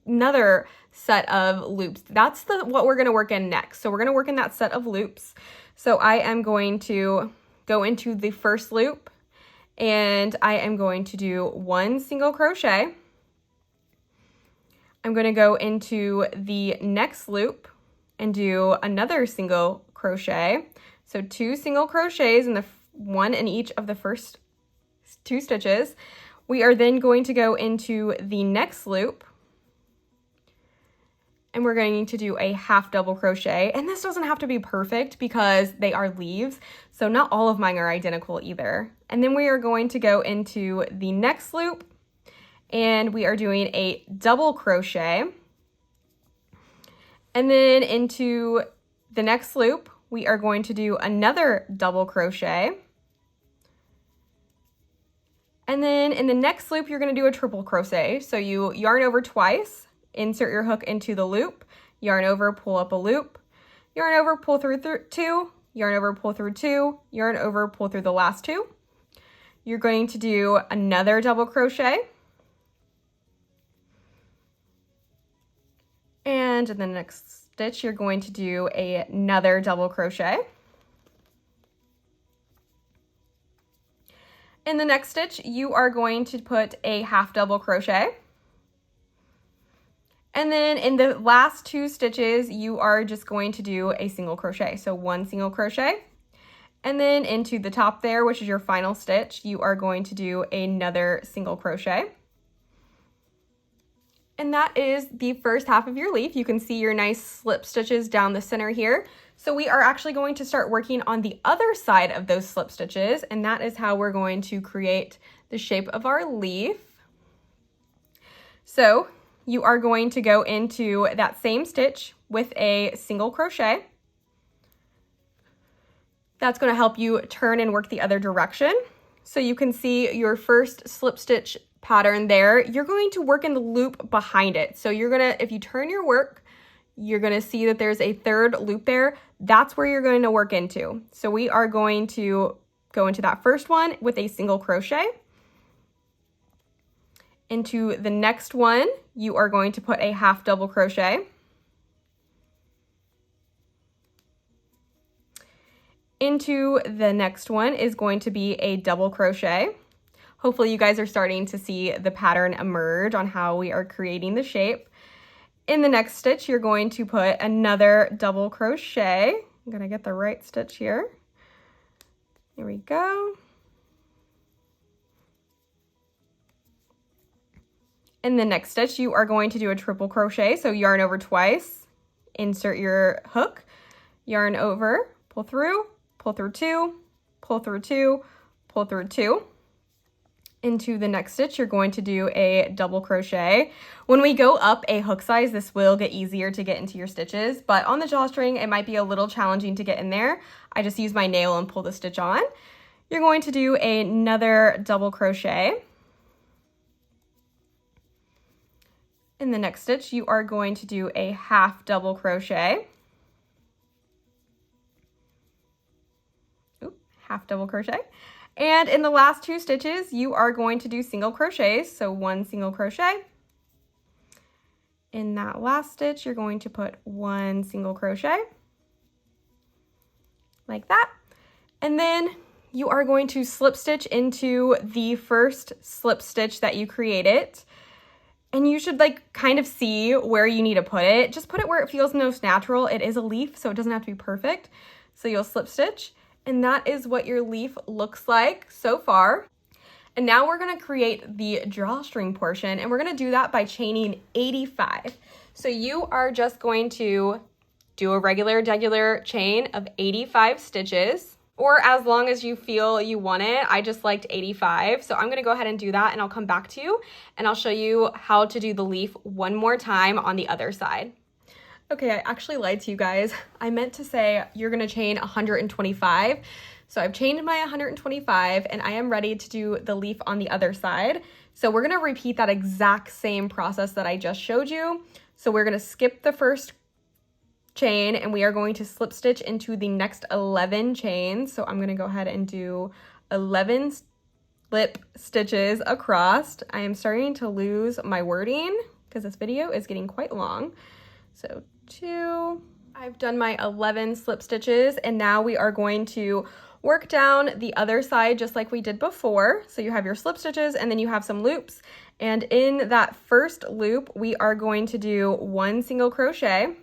another set of loops. That's what we're going to work in next. So we're going to work in that set of loops. So I am going to go into the first loop and I am going to do 1 single crochet. I'm going to go into the next loop and do another single crochet. So 2 single crochets in the one in each of the first 2 stitches. We are then going to go into the next loop and we're going to do a half double crochet. And this doesn't have to be perfect because they are leaves, so not all of mine are identical either. And then we are going to go into the next loop and we are doing a double crochet. And then into the next loop, we are going to do another double crochet. And then in the next loop, you're going to do a triple crochet. So you yarn over twice, insert your hook into the loop, yarn over, pull up a loop, yarn over, pull through 2, yarn over, pull through 2, yarn over, pull through the last 2. You're going to do another double crochet. And in the next stitch, you're going to do another double crochet. In the next stitch, you are going to put a half double crochet. And then in the last 2 stitches, you are just going to do a single crochet. So 1 single crochet. And then into the top there, which is your final stitch, you are going to do another single crochet. And that is the first half of your leaf. You can see your nice slip stitches down the center here. So we are actually going to start working on the other side of those slip stitches, and that is how we're going to create the shape of our leaf. So you are going to go into that same stitch with a single crochet. That's going to help you turn and work the other direction. So you can see your first slip stitch pattern there. You're going to work in the loop behind it. So you're gonna, if you turn your work, you're gonna see that there's a third loop there. That's where you're going to work into. So we are going to go into that first one with a single crochet. Into the next one, you are going to put a half double crochet. Into the next one is going to be a double crochet. Hopefully you guys are starting to see the pattern emerge on how we are creating the shape. In the next stitch, you're going to put another double crochet. I'm gonna get the right stitch here. Here we go. In the next stitch, you are going to do a triple crochet. So yarn over twice, insert your hook, yarn over, pull through two, pull through two, pull through two. Into the next stitch, you're going to do a double crochet. When we go up a hook size, this will get easier to get into your stitches, but on the drawstring, it might be a little challenging to get in there. I just use my nail and pull the stitch on. You're going to do another double crochet. In the next stitch, you are going to do a half double crochet. Half double crochet. And in the last two stitches, you are going to do single crochets. So one single crochet. In that last stitch, you're going to put one single crochet. Like that. And then you are going to slip stitch into the first slip stitch that you created. And you should like kind of see where you need to put it. Just put it where it feels most natural. It is a leaf, so it doesn't have to be perfect. So you'll slip stitch. And that is what your leaf looks like so far. And now we're gonna create the drawstring portion, and we're gonna do that by chaining 85. So you are just going to do a regular chain of 85 stitches, or as long as you feel you want it. I just liked 85. So I'm gonna go ahead and do that, and I'll come back to you and I'll show you how to do the leaf one more time on the other side. Okay, I actually lied to you guys. I meant to say you're gonna chain 125. So I've chained my 125 and I am ready to do the leaf on the other side. So we're gonna repeat that exact same process that I just showed you. So we're gonna skip the first chain and we are going to slip stitch into the next 11 chains. So I'm gonna go ahead and do 11 slip stitches across. I am starting to lose my wording because this video is getting quite long. So 2, I've done my 11 slip stitches, and now we are going to work down the other side just like we did before. So you have your slip stitches and then you have some loops. And in that first loop, we are going to do one single crochet.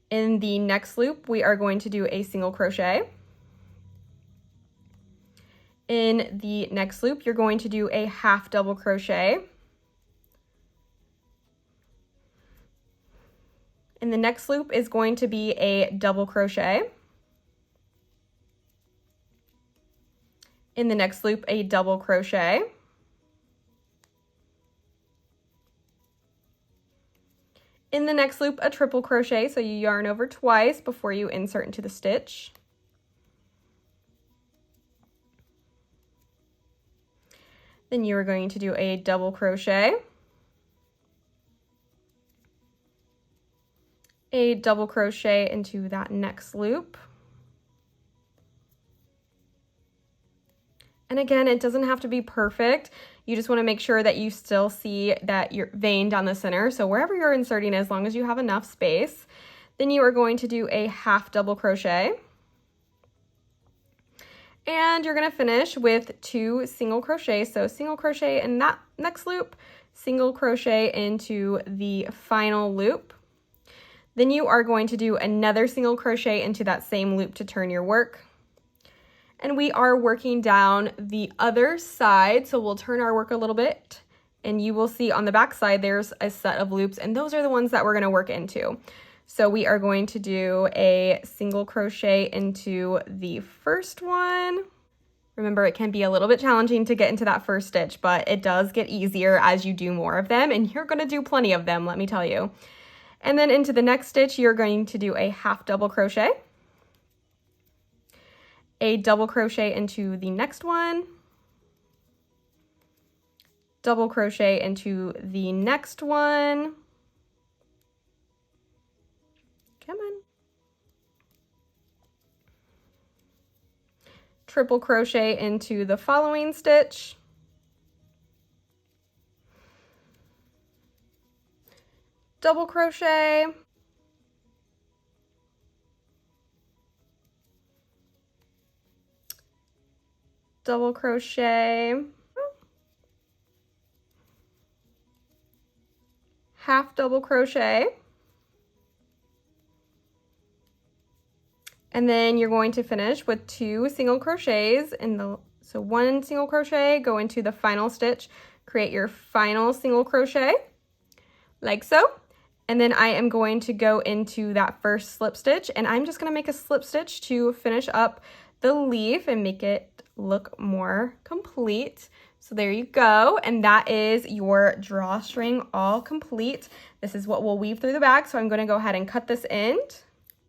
In the next loop, we are going to do a single crochet. In the next loop, you're going to do a half double crochet. In the next loop is going to be a double crochet. In the next loop, a double crochet. In the next loop, a triple crochet, so you yarn over twice before you insert into the stitch. Then you are going to do a double crochet. A double crochet into that next loop. And again, it doesn't have to be perfect. You just want to make sure that you still see that your vein down the center. So wherever you're inserting, as long as you have enough space, then you are going to do a half double crochet. And you're going to finish with 2 single crochets. So single crochet in that next loop, single crochet into the final loop. Then you are going to do another single crochet into that same loop to turn your work. And we are working down the other side, so we'll turn our work a little bit, and you will see on the back side there's a set of loops, and those are the ones that we're going to work into. So we are going to do a single crochet into the first one. Remember, it can be a little bit challenging to get into that first stitch, but it does get easier as you do more of them, and you're going to do plenty of them, let me tell you. And then into the next stitch, you're going to do a half double crochet. A double crochet into the next one, double crochet into the next one, come on, triple crochet into the following stitch, double crochet, double crochet, half double crochet, and then you're going to finish with 2 single crochets so 1 single crochet, go into the final stitch, create your final single crochet like so, and then I am going to go into that first slip stitch, and I'm just going to make a slip stitch to finish up the leaf and make it look more complete. So there you go, and that is your drawstring all complete. This is what we'll weave through the bag, so I'm going to go ahead and cut this end.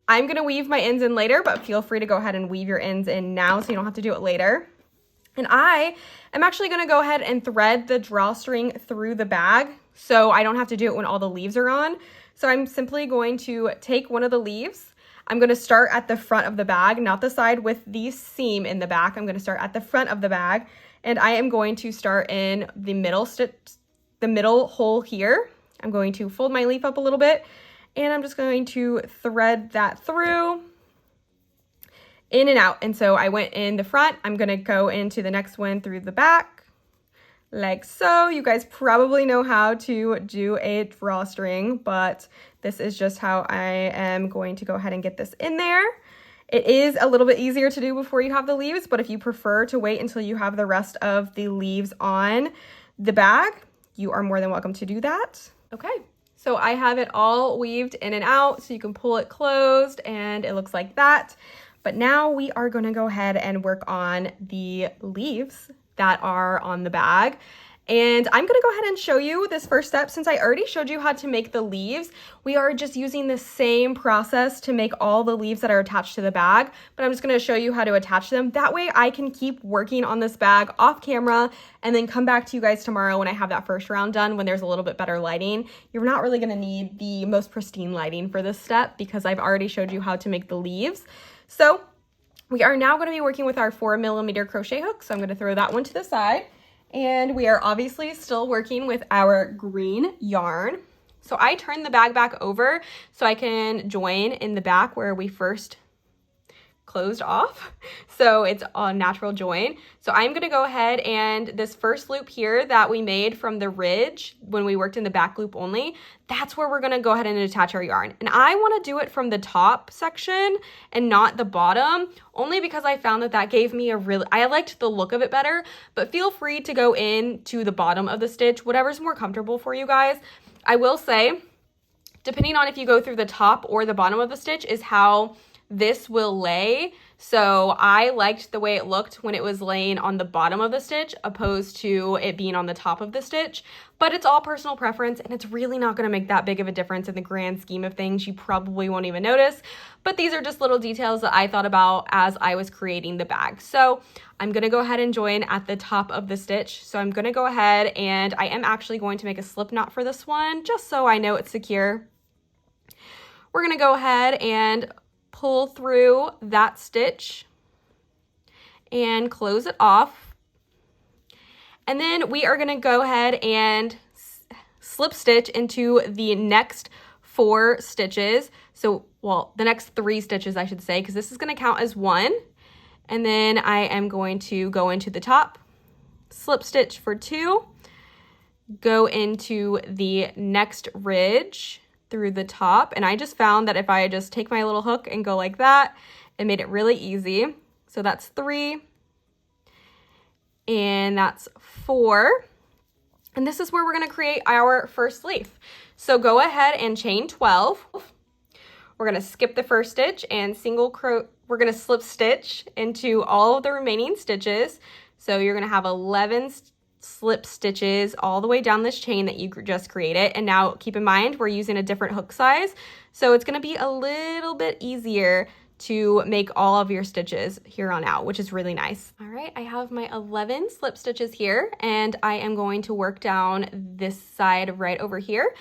I'm going to weave my ends in later, but feel free to go ahead and weave your ends in now so you don't have to do it later. And I am actually going to go ahead and thread the drawstring through the bag so I don't have to do it when all the leaves are on. So I'm simply going to take one of the leaves. I'm going to start at the front of the bag, not the side with the seam in the back. I'm going to start at the front of the bag, and I am going to start in the middle stitch, the middle hole here. I'm going to fold my leaf up a little bit, and I'm just going to thread that through, in and out. And so I went in the front. I'm going to go into the next one through the back, like so. You guys probably know how to do a drawstring, but this is just how I am going to go ahead and get this in there. It is a little bit easier to do before you have the leaves, but if you prefer to wait until you have the rest of the leaves on the bag, you are more than welcome to do that. Okay, so I have it all weaved in and out, so you can pull it closed and it looks like that. But now we are going to go ahead and work on the leaves that are on the bag. And I'm going to go ahead and show you this first step. Since I already showed you how to make the leaves, we are just using the same process to make all the leaves that are attached to the bag, but I'm just going to show you how to attach them. That way I can keep working on this bag off camera and then come back to you guys tomorrow when I have that first round done, when there's a little bit better lighting. You're not really going to need the most pristine lighting for this step because I've already showed you how to make the leaves. So we are now going to be working with our 4mm crochet hook. So I'm going to throw that one to the side. And we are obviously still working with our green yarn. So I turned the bag back over so I can join in the back where we first closed off. So it's a natural join. So I'm going to go ahead and this first loop here that we made from the ridge when we worked in the back loop only, that's where we're going to go ahead and attach our yarn. And I want to do it from the top section and not the bottom, only because I found that that gave me I liked the look of it better, but feel free to go into the bottom of the stitch, whatever's more comfortable for you guys. I will say, depending on if you go through the top or the bottom of the stitch is how this will lay. So I liked the way it looked when it was laying on the bottom of the stitch opposed to it being on the top of the stitch, but it's all personal preference and it's really not going to make that big of a difference in the grand scheme of things. You probably won't even notice, but these are just little details that I thought about as I was creating the bag. So I'm going to go ahead and join at the top of the stitch. So I'm going to go ahead and I am actually going to make a slip knot for this one just so I know it's secure. We're going to go ahead and pull through that stitch and close it off. And then we are going to go ahead and slip stitch into the next 4 stitches. So, well, the next 3 stitches, I should say, because this is going to count as 1. And then I am going to go into the top, slip stitch for 2, go into the next ridge through the top, and I just found that if I just take my little hook and go like that, it made it really easy. So that's 3, and that's 4, and this is where we're going to create our first leaf. So go ahead and chain 12. We're going to skip the first stitch and we're going to slip stitch into all of the remaining stitches. So you're going to have 11 slip stitches all the way down this chain that you just created. And now keep in mind, we're using a different hook size. So it's going to be a little bit easier to make all of your stitches here on out, which is really nice. All right, I have my 11 slip stitches here and I am going to work down this side right over here.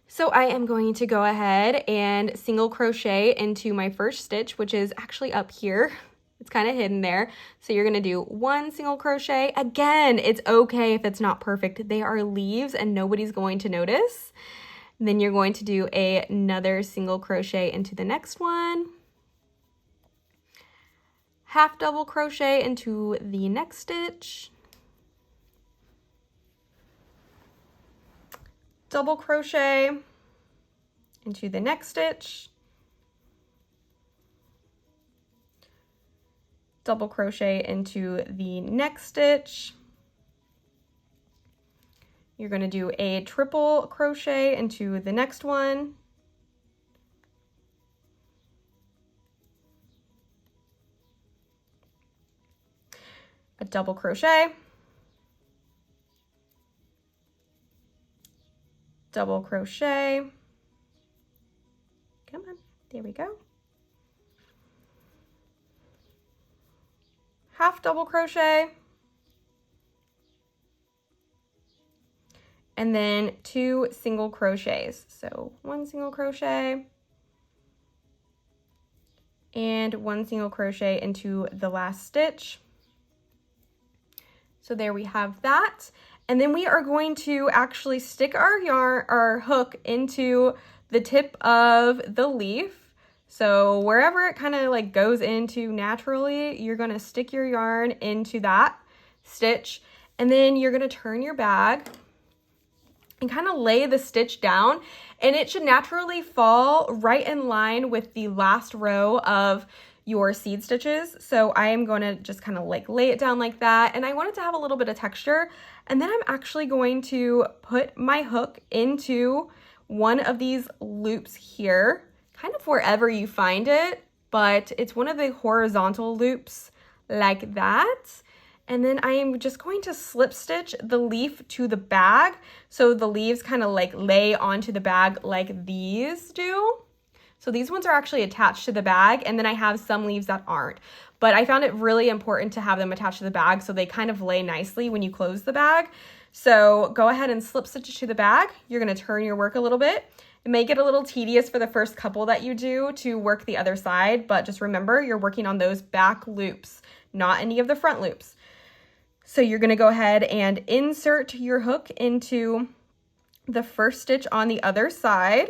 So I am going to go ahead and single crochet into my first stitch, which is actually up here. It's kind of hidden there. So you're going to do 1 single crochet. Again, it's okay if it's not perfect. They are leaves and nobody's going to notice. Then you're going to do another single crochet into the next one, half double crochet into the next stitch, double crochet into the next stitch, double crochet into the next stitch. You're going to do a triple crochet into the next one, a double crochet, double crochet, come on, there we go, half double crochet, and then 2 single crochets. So 1 single crochet and 1 single crochet into the last stitch. So there we have that. And then we are going to actually stick our hook into the tip of the leaf. So wherever it kind of like goes into naturally, you're going to stick your yarn into that stitch, and then you're going to turn your bag and kind of lay the stitch down, and it should naturally fall right in line with the last row of your seed stitches. So I am going to just kind of like lay it down like that, and I want it to have a little bit of texture. And then I'm actually going to put my hook into one of these loops here, kind of wherever you find it, but it's one of the horizontal loops like that. And then I am just going to slip stitch the leaf to the bag, so the leaves kind of like lay onto the bag like these do. So these ones are actually attached to the bag, and then I have some leaves that aren't. But I found it really important to have them attached to the bag so they kind of lay nicely when you close the bag. So go ahead and slip stitch it to the bag. You're going to turn your work a little bit. It may get a little tedious for the first couple that you do to work the other side, but just remember you're working on those back loops, not any of the front loops. So you're going to go ahead and insert your hook into the first stitch on the other side,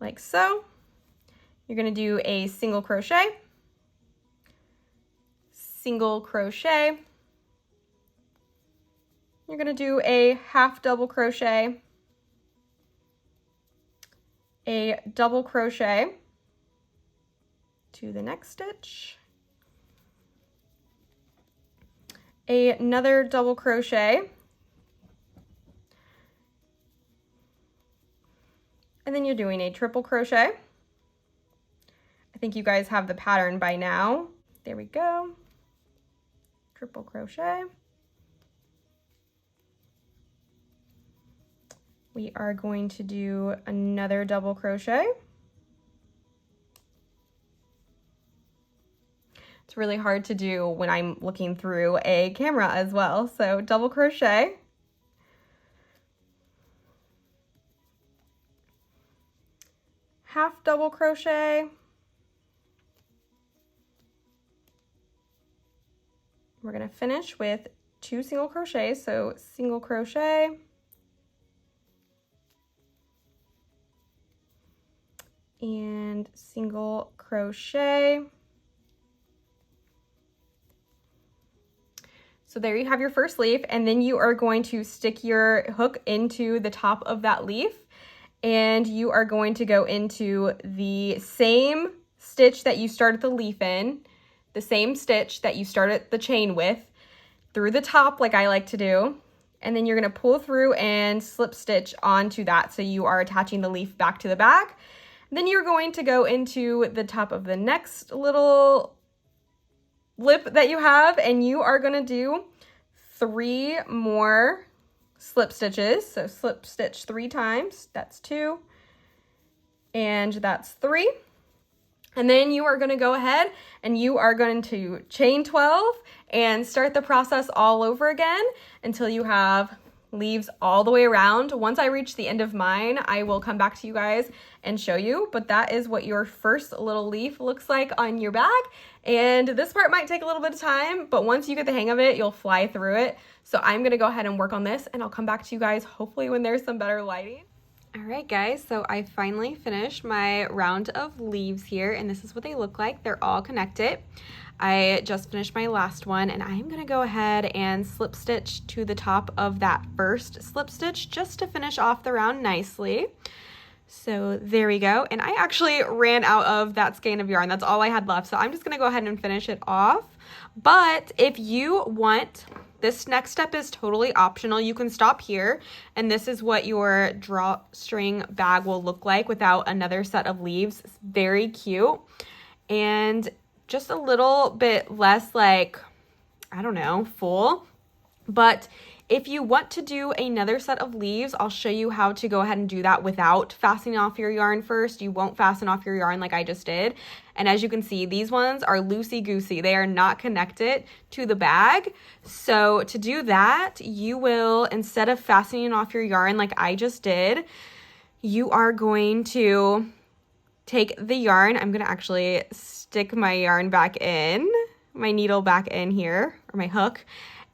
like so. You're going to do a single crochet, single crochet. You're going to do a half double crochet, a double crochet to the next stitch, another double crochet, and then you're doing a triple crochet. I think you guys have the pattern by now. There we go. Triple crochet. We are going to do another double crochet. It's really hard to do when I'm looking through a camera as well. So double crochet, half double crochet, we're going to finish with 2 single crochets. So single crochet, and single crochet. So there you have your first leaf, and then you are going to stick your hook into the top of that leaf, and you are going to go into the same stitch that you started the leaf in, the same stitch that you started the chain with, through the top like I like to do, and then you're going to pull through and slip stitch onto that, so you are attaching the leaf back to the bag. Then you're going to go into the top of the next little lip that you have, and you are going to do 3 more slip stitches. So slip stitch 3 times, that's 2, and that's 3. And then you are going to go ahead and you are going to chain 12 and start the process all over again until you have leaves all the way around. Once I reach the end of mine, I will come back to you guys and show you, but that is what your first little leaf looks like on your bag. And this part might take a little bit of time, but once you get the hang of it, you'll fly through it. So I'm going to go ahead and work on this, and I'll come back to you guys hopefully when there's some better lighting. All right, guys, so I finally finished my round of leaves here, and this is what they look like. They're all connected. I just finished my last one, and I'm gonna go ahead and slip stitch to the top of that first slip stitch just to finish off the round nicely. So there we go, and I actually ran out of that skein of yarn. That's all I had left, so I'm just gonna go ahead and finish it off. But if you want, this next step is totally optional. You can stop here, and this is what your drawstring bag will look like without another set of leaves. It's very cute, and just a little bit less like, I don't know, full. But if you want to do another set of leaves, I'll show you how to go ahead and do that without fastening off your yarn first. You won't fasten off your yarn like I just did. And as you can see, these ones are loosey-goosey. They are not connected to the bag. So to do that, you will, instead of fastening off your yarn like I just did, you are going to take the yarn. I'm going to actually stick my yarn back in, my needle back in here, or my hook.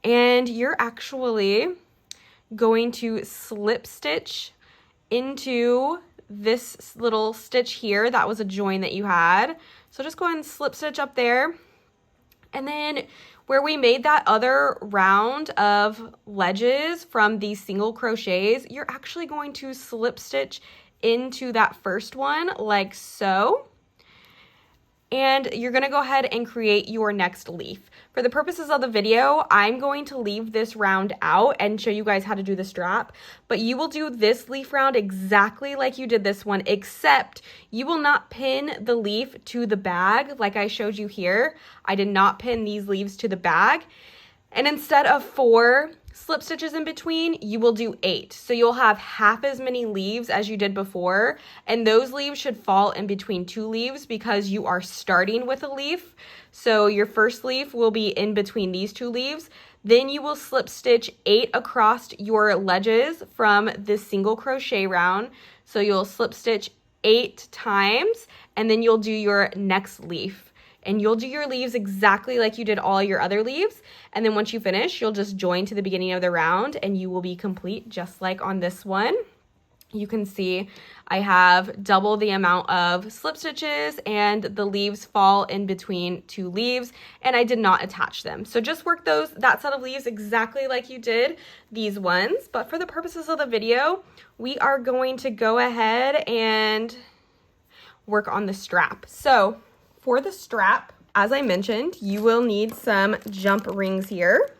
And you're actually going to slip stitch into this little stitch here. That was a join that you had. So just go ahead and slip stitch up there. And then where we made that other round of ledges from these single crochets, you're actually going to slip stitch into that first one like so. And you're gonna go ahead and create your next leaf. For the purposes of the video, I'm going to leave this round out and show you guys how to do the strap, but you will do this leaf round exactly like you did this one, except you will not pin the leaf to the bag like I showed you here. I did not pin these leaves to the bag. And instead of 4 slip stitches in between, you will do 8. So you'll have half as many leaves as you did before, and those leaves should fall in between 2 leaves because you are starting with a leaf. So your first leaf will be in between these 2 leaves. Then you will slip stitch 8 across your ledges from this single crochet round. So you'll slip stitch 8 times, and then you'll do your next leaf. And you'll do your leaves exactly like you did all your other leaves. And then once you finish, you'll just join to the beginning of the round and you will be complete just like on this one. You can see I have double the amount of slip stitches and the leaves fall in between 2 leaves, and I did not attach them. So just work that set of leaves exactly like you did these ones. But for the purposes of the video, we are going to go ahead and work on the strap. So for the strap, as I mentioned, you will need some jump rings here.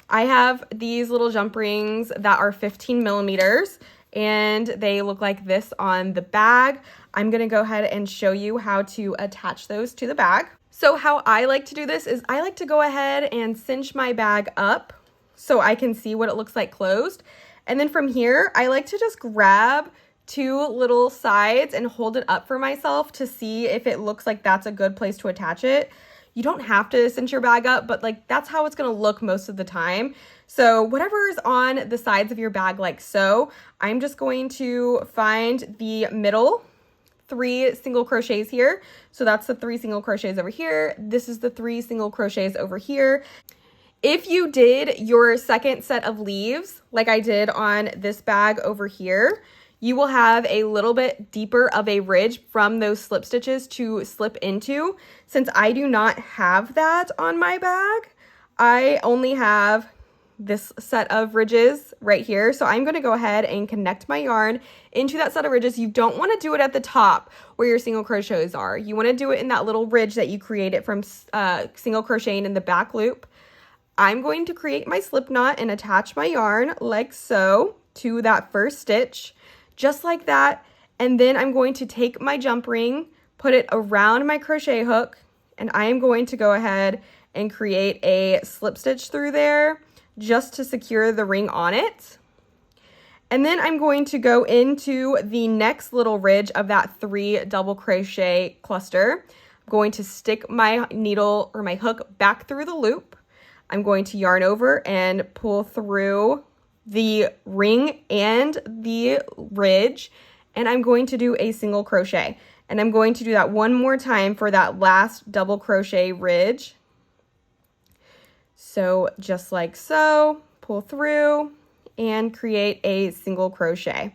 I have these little jump rings that are 15 millimeters, and they look like this on the bag. I'm gonna go ahead and show you how to attach those to the bag. So how I like to do this is I like to go ahead and cinch my bag up so I can see what it looks like closed. And then from here, I like to just grab 2 little sides and hold it up for myself to see if it looks like that's a good place to attach it. You don't have to cinch your bag up, but like that's how it's gonna look most of the time. So whatever is on the sides of your bag like so, I'm just going to find the middle 3 single crochets here. So that's the 3 single crochets over here. This is the 3 single crochets over here. If you did your second set of leaves, like I did on this bag over here, you will have a little bit deeper of a ridge from those slip stitches to slip into. Since I do not have that on my bag, I only have this set of ridges right here. So I'm gonna go ahead and connect my yarn into that set of ridges. You don't wanna do it at the top where your single crochets are. You wanna do it in that little ridge that you created from single crocheting in the back loop. I'm going to create my slip knot and attach my yarn like so to that first stitch. Just like that, and then I'm going to take my jump ring, put it around my crochet hook, and I am going to go ahead and create a slip stitch through there just to secure the ring on it. And then I'm going to go into the next little ridge of that 3 double crochet cluster. I'm going to stick my needle or my hook back through the loop. I'm going to yarn over and pull through the ring and the ridge, and I'm going to do a single crochet, and I'm going to do that one more time for that last double crochet ridge. So just like so, pull through and create a single crochet.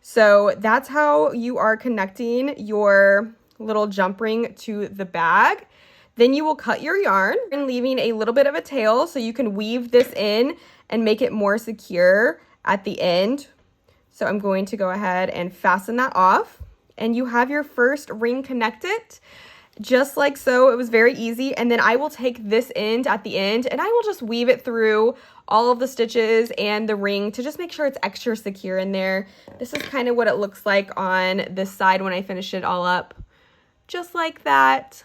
So that's how you are connecting your little jump ring to the bag. Then you will cut your yarn and leaving a little bit of a tail so you can weave this in and make it more secure at the end. So I'm going to go ahead and fasten that off, and you have your first ring connected. Just like so. It was very easy. And then I will take this end at the end and I will just weave it through all of the stitches and the ring to just make sure it's extra secure in there. This is kind of what it looks like on this side when I finish it all up. Just like that.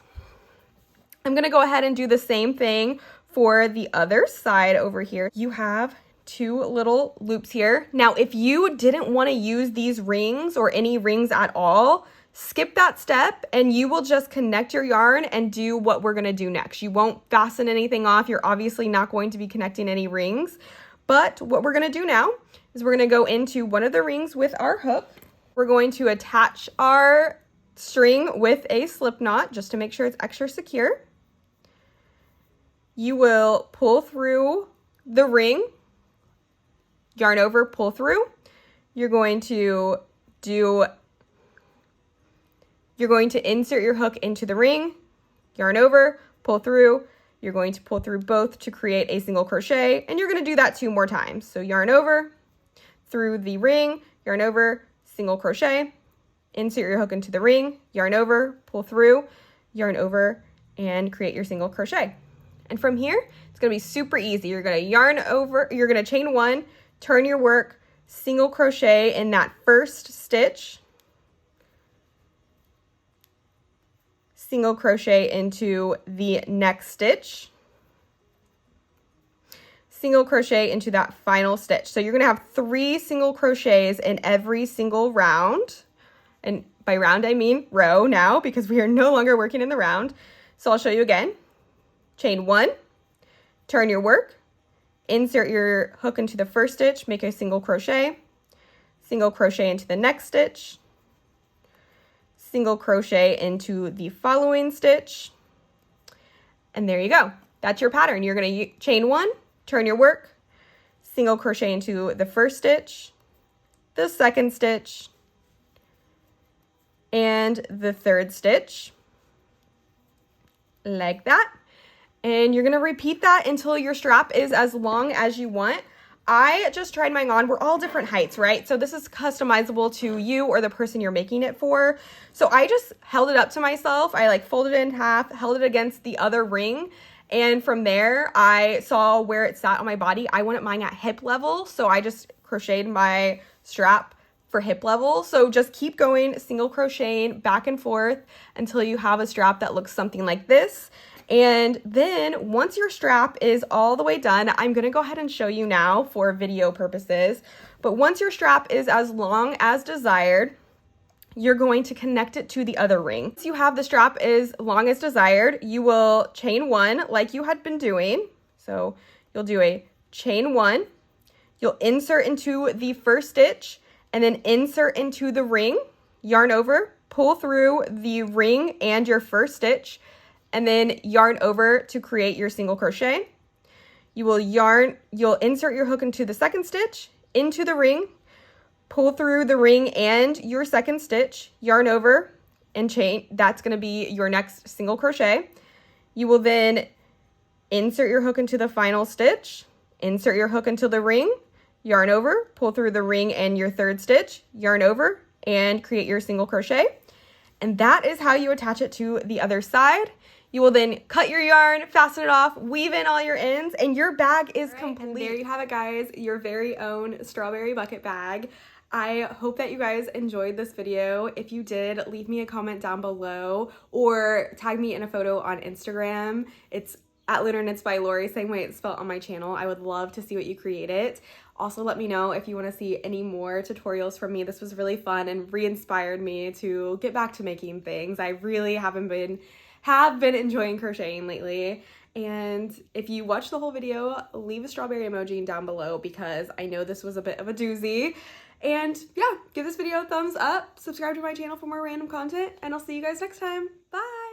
I'm going to go ahead and do the same thing for the other side over here. You have 2 little loops here. Now, if you didn't want to use these rings or any rings at all, skip that step and you will just connect your yarn and do what we're going to do next. You won't fasten anything off. You're obviously not going to be connecting any rings. But what we're going to do now is we're going to go into one of the rings with our hook. We're going to attach our string with a slip knot just to make sure it's extra secure. You will pull through the ring, yarn over, pull through. You're going to insert your hook into the ring, yarn over, pull through. You're going to pull through both to create a single crochet, and you're going to do that 2 more times. So yarn over, through the ring, yarn over, single crochet, insert your hook into the ring, yarn over, pull through, yarn over, and create your single crochet. And from here, it's going to be super easy. You're going to yarn over, you're going to chain 1, turn your work, single crochet in that first stitch, single crochet into the next stitch, single crochet into that final stitch. So you're going to have 3 single crochets in every single round. And by round, I mean row now because we are no longer working in the round. So I'll show you again. Chain 1, turn your work, insert your hook into the first stitch, make a single crochet into the next stitch, single crochet into the following stitch, and there you go. That's your pattern. You're going to chain 1, turn your work, single crochet into the first stitch, the second stitch, and the third stitch, like that. And you're going to repeat that until your strap is as long as you want. I just tried mine on. We're all different heights, right? So this is customizable to you or the person you're making it for. So I just held it up to myself. I like folded it in half, held it against the other ring. And from there, I saw where it sat on my body. I wanted mine at hip level. So I just crocheted my strap for hip level. So just keep going, single crocheting back and forth until you have a strap that looks something like this. And then once your strap is all the way done, I'm going to go ahead and show you now for video purposes. But once your strap is as long as desired, you're going to connect it to the other ring. Once you have the strap as long as desired, you will chain 1 like you had been doing. So you'll do a chain 1, you'll insert into the first stitch and then insert into the ring, yarn over, pull through the ring and your first stitch, and then yarn over to create your single crochet. You'll insert your hook into the second stitch, into the ring, pull through the ring and your second stitch, yarn over and chain. That's going to be your next single crochet. You will then insert your hook into the final stitch, insert your hook into the ring, yarn over, pull through the ring and your third stitch, yarn over, and create your single crochet. And that is how you attach it to the other side. You will then cut your yarn, fasten it off, weave in all your ends, and your bag is complete. And there you have it, guys, your very own strawberry bucket bag. I hope that you guys enjoyed this video. If you did, leave me a comment down below or tag me in a photo on Instagram. It's at Lunar Knits by Lori, same way it's spelled on my channel. I would love to see what you created. Also, let me know if you want to see any more tutorials from me. This was really fun and re-inspired me to get back to making things. I really have been enjoying crocheting lately. And if you watched the whole video, leave a strawberry emoji down below because I know this was a bit of a doozy. And yeah, give this video a thumbs up, subscribe to my channel for more random content, and I'll see you guys next time. Bye!